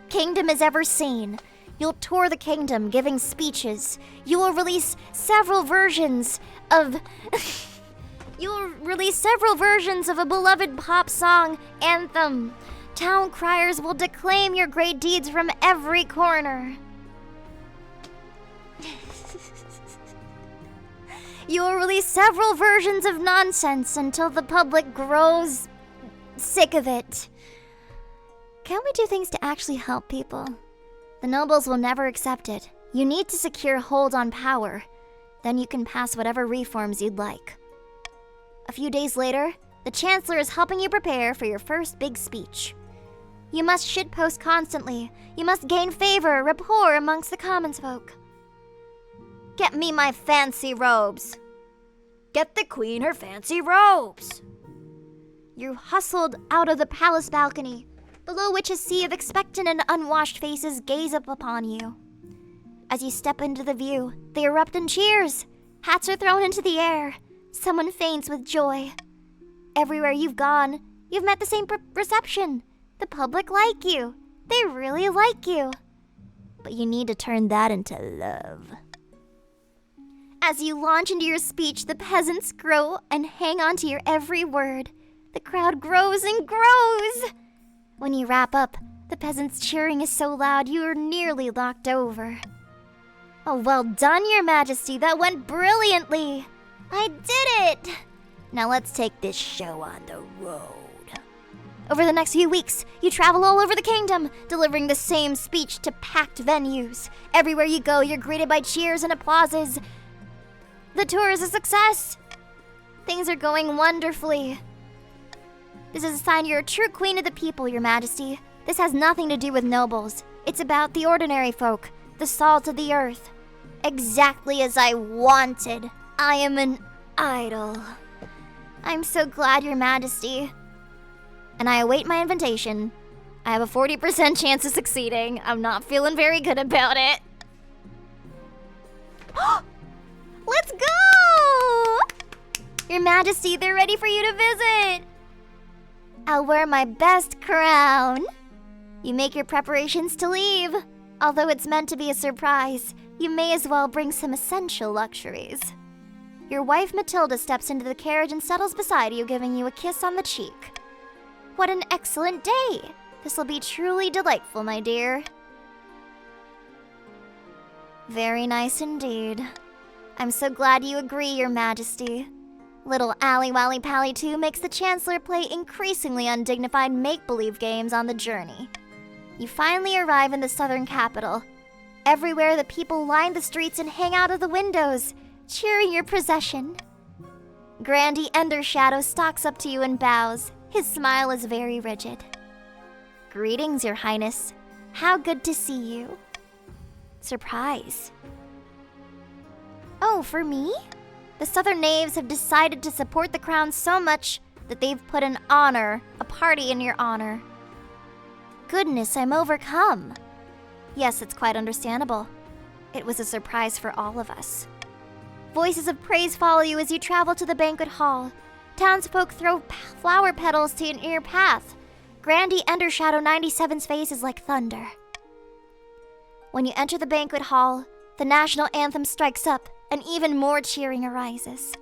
kingdom has ever seen. You'll tour the kingdom, giving speeches. You will release several versions of... a beloved pop song anthem. Town criers will declaim your great deeds from every corner. You will release several versions of nonsense until the public grows sick of it. Can't we do things to actually help people? The nobles will never accept it. You need to secure hold on power. Then you can pass whatever reforms you'd like. A few days later, the Chancellor is helping you prepare for your first big speech. You must shitpost constantly. You must gain favor, rapport amongst the commons folk. Get me my fancy robes. Get the queen her fancy robes. You're hustled out of the palace balcony, below which a sea of expectant and unwashed faces gaze up upon you. As you step into the view, they erupt in cheers. Hats are thrown into the air. Someone faints with joy. Everywhere you've gone, you've met the same reception. The public like you. They really like you. But you need to turn that into love. As you launch into your speech, the peasants grow and hang on to your every word. The crowd grows and grows. When you wrap up, the peasants' cheering is so loud you are nearly knocked over. Oh, well done, Your Majesty. That went brilliantly. I did it. Now let's take this show on the road. Over the next few weeks, you travel all over the kingdom, delivering the same speech to packed venues. Everywhere you go, you're greeted by cheers and applauses. The tour is a success. Things are going wonderfully. This is a sign you're a true queen of the people, Your Majesty. This has nothing to do with nobles. It's about the ordinary folk, the salt of the earth. Exactly as I wanted. I am an idol. I'm so glad, Your Majesty. And I await my invitation. I have a 40% chance of succeeding. I'm not feeling very good about it. Let's go! Your Majesty, they're ready for you to visit. I'll wear my best crown. You make your preparations to leave. Although it's meant to be a surprise, you may as well bring some essential luxuries. Your wife Matilda steps into the carriage and settles beside you, giving you a kiss on the cheek. What an excellent day! This will be truly delightful, my dear. Very nice indeed. I'm so glad you agree, Your Majesty. Little Ally Wally Pally 2 makes the Chancellor play increasingly undignified make-believe games on the journey. You finally arrive in the southern capital. Everywhere the people line the streets and hang out of the windows, cheering your procession. Grandy Endershadow stalks up to you and bows. His smile is very rigid. Greetings, Your Highness. How good to see you. Surprise. Oh, for me? The Southern Knaves have decided to support the crown so much that they've put a party in your honor. Goodness, I'm overcome. Yes, it's quite understandable. It was a surprise for all of us. Voices of praise follow you as you travel to the banquet hall. Townsfolk throw flower petals to your path. Grandy Endershadow 97's face is like thunder. When you enter the banquet hall, the national anthem strikes up, and even more cheering arises.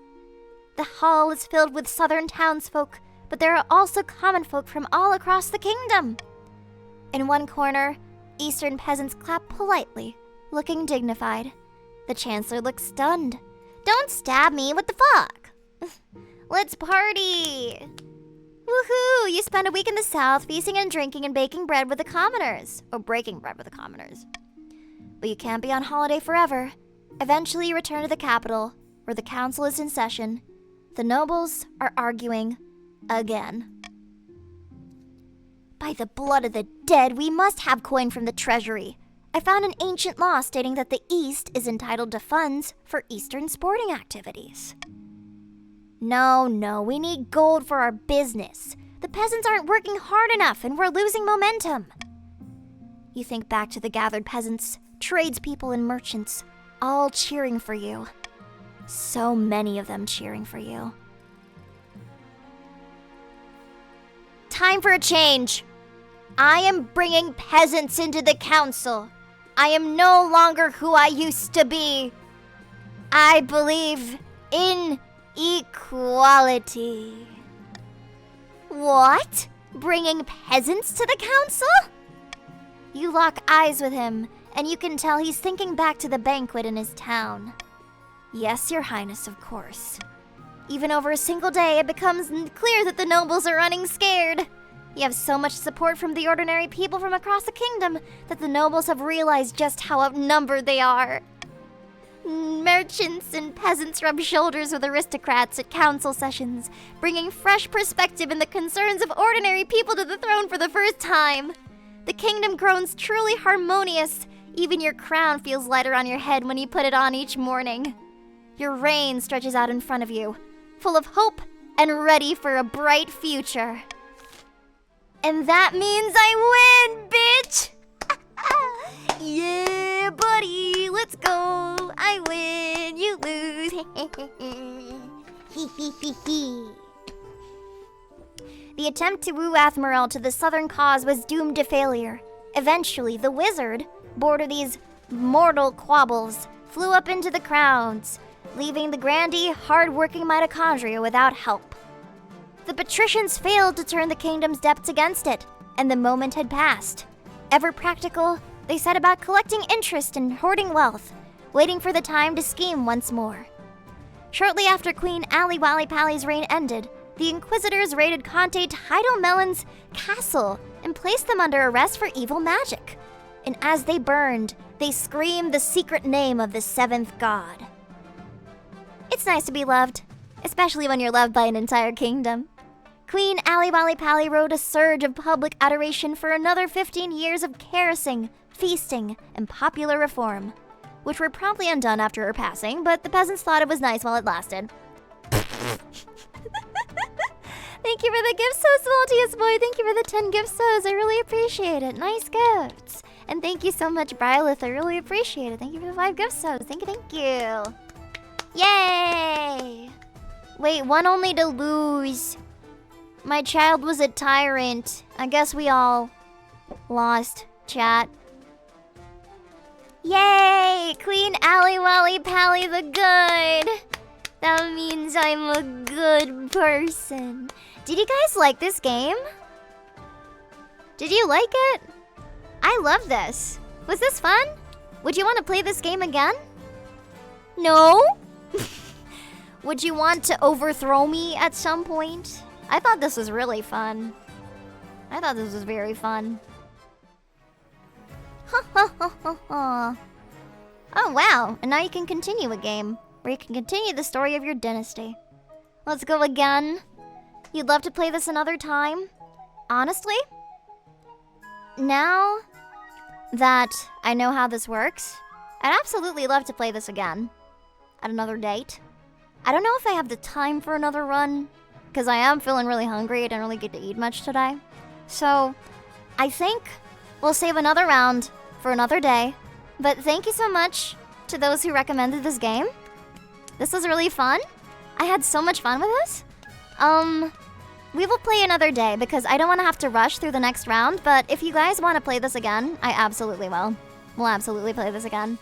The hall is filled with southern townsfolk, but there are also common folk from all across the kingdom. In one corner, eastern peasants clap politely, looking dignified. The Chancellor looks stunned. Don't stab me, what the fuck? Let's party! Woohoo! You spend a week in the south feasting and drinking and baking bread with the commoners. Or breaking bread with the commoners. But you can't be on holiday forever. Eventually you return to the capital, where the council is in session. The nobles are arguing again. By the blood of the dead, we must have coin from the treasury. I found an ancient law stating that the East is entitled to funds for Eastern sporting activities. No, we need gold for our business. The peasants aren't working hard enough and we're losing momentum. You think back to the gathered peasants, tradespeople and merchants, all cheering for you. So many of them cheering for you. Time for a change. I am bringing peasants into the council. I am no longer who I used to be. I believe in equality. What? Bringing peasants to the council? You lock eyes with him, and you can tell he's thinking back to the banquet in his town. Yes, Your Highness, of course. Even over a single day, it becomes clear that the nobles are running scared. You have so much support from the ordinary people from across the kingdom that the nobles have realized just how outnumbered they are. Merchants and peasants rub shoulders with aristocrats at council sessions, bringing fresh perspective and the concerns of ordinary people to the throne for the first time. The kingdom grows truly harmonious. Even your crown feels lighter on your head when you put it on each morning. Your reign stretches out in front of you, full of hope and ready for a bright future. And that means I win, bitch! Yeah, buddy, let's go. I win, you lose. The attempt to woo Athmorel to the southern cause was doomed to failure. Eventually, the wizard, bored of these mortal quabbles, flew up into the crowds. leaving the grandee, hard-working mitochondria without help. The patricians failed to turn the kingdom's debts against it, and the moment had passed. Ever practical, they set about collecting interest and hoarding wealth, waiting for the time to scheme once more. Shortly after Queen Aliwali-Pally's reign ended, the Inquisitors raided Conte Melon's castle and placed them under arrest for evil magic. And as they burned, they screamed the secret name of the seventh god. It's nice to be loved, especially when you're loved by an entire kingdom. Queen Aliwali-Pally rode a surge of public adoration for another 15 years of caressing, feasting, and popular reform, which were promptly undone after her passing, but the peasants thought it was nice while it lasted. Thank you for the gift so Saltiest Boy. Thank you for the 10 gift subs. I really appreciate it. Nice gifts. And thank you so much, Brylith. I really appreciate it. Thank you for the 5 gift subs. Thank you. Yay! Wait, one only to lose. My child was a tyrant. I guess we all lost, chat. Yay! Queen Aliwali-Pally the good. That means I'm a good person. Did you guys like this game? Did you like it? I love this. Was this fun? Would you want to play this game again? No? Would you want to overthrow me at some point? I thought this was really fun. I thought this was very fun. Oh wow, and now you can continue a game where you can continue the story of your dynasty. Let's go again. You'd love to play this another time? Honestly, now that I know how this works, I'd absolutely love to play this again at another date. I don't know if I have the time for another run, because I am feeling really hungry. I didn't really get to eat much today. So I think we'll save another round for another day. But thank you so much to those who recommended this game. This was really fun. I had so much fun with this. We will play another day because I don't want to have to rush through the next round. But if you guys want to play this again, I absolutely will. We'll absolutely play this again.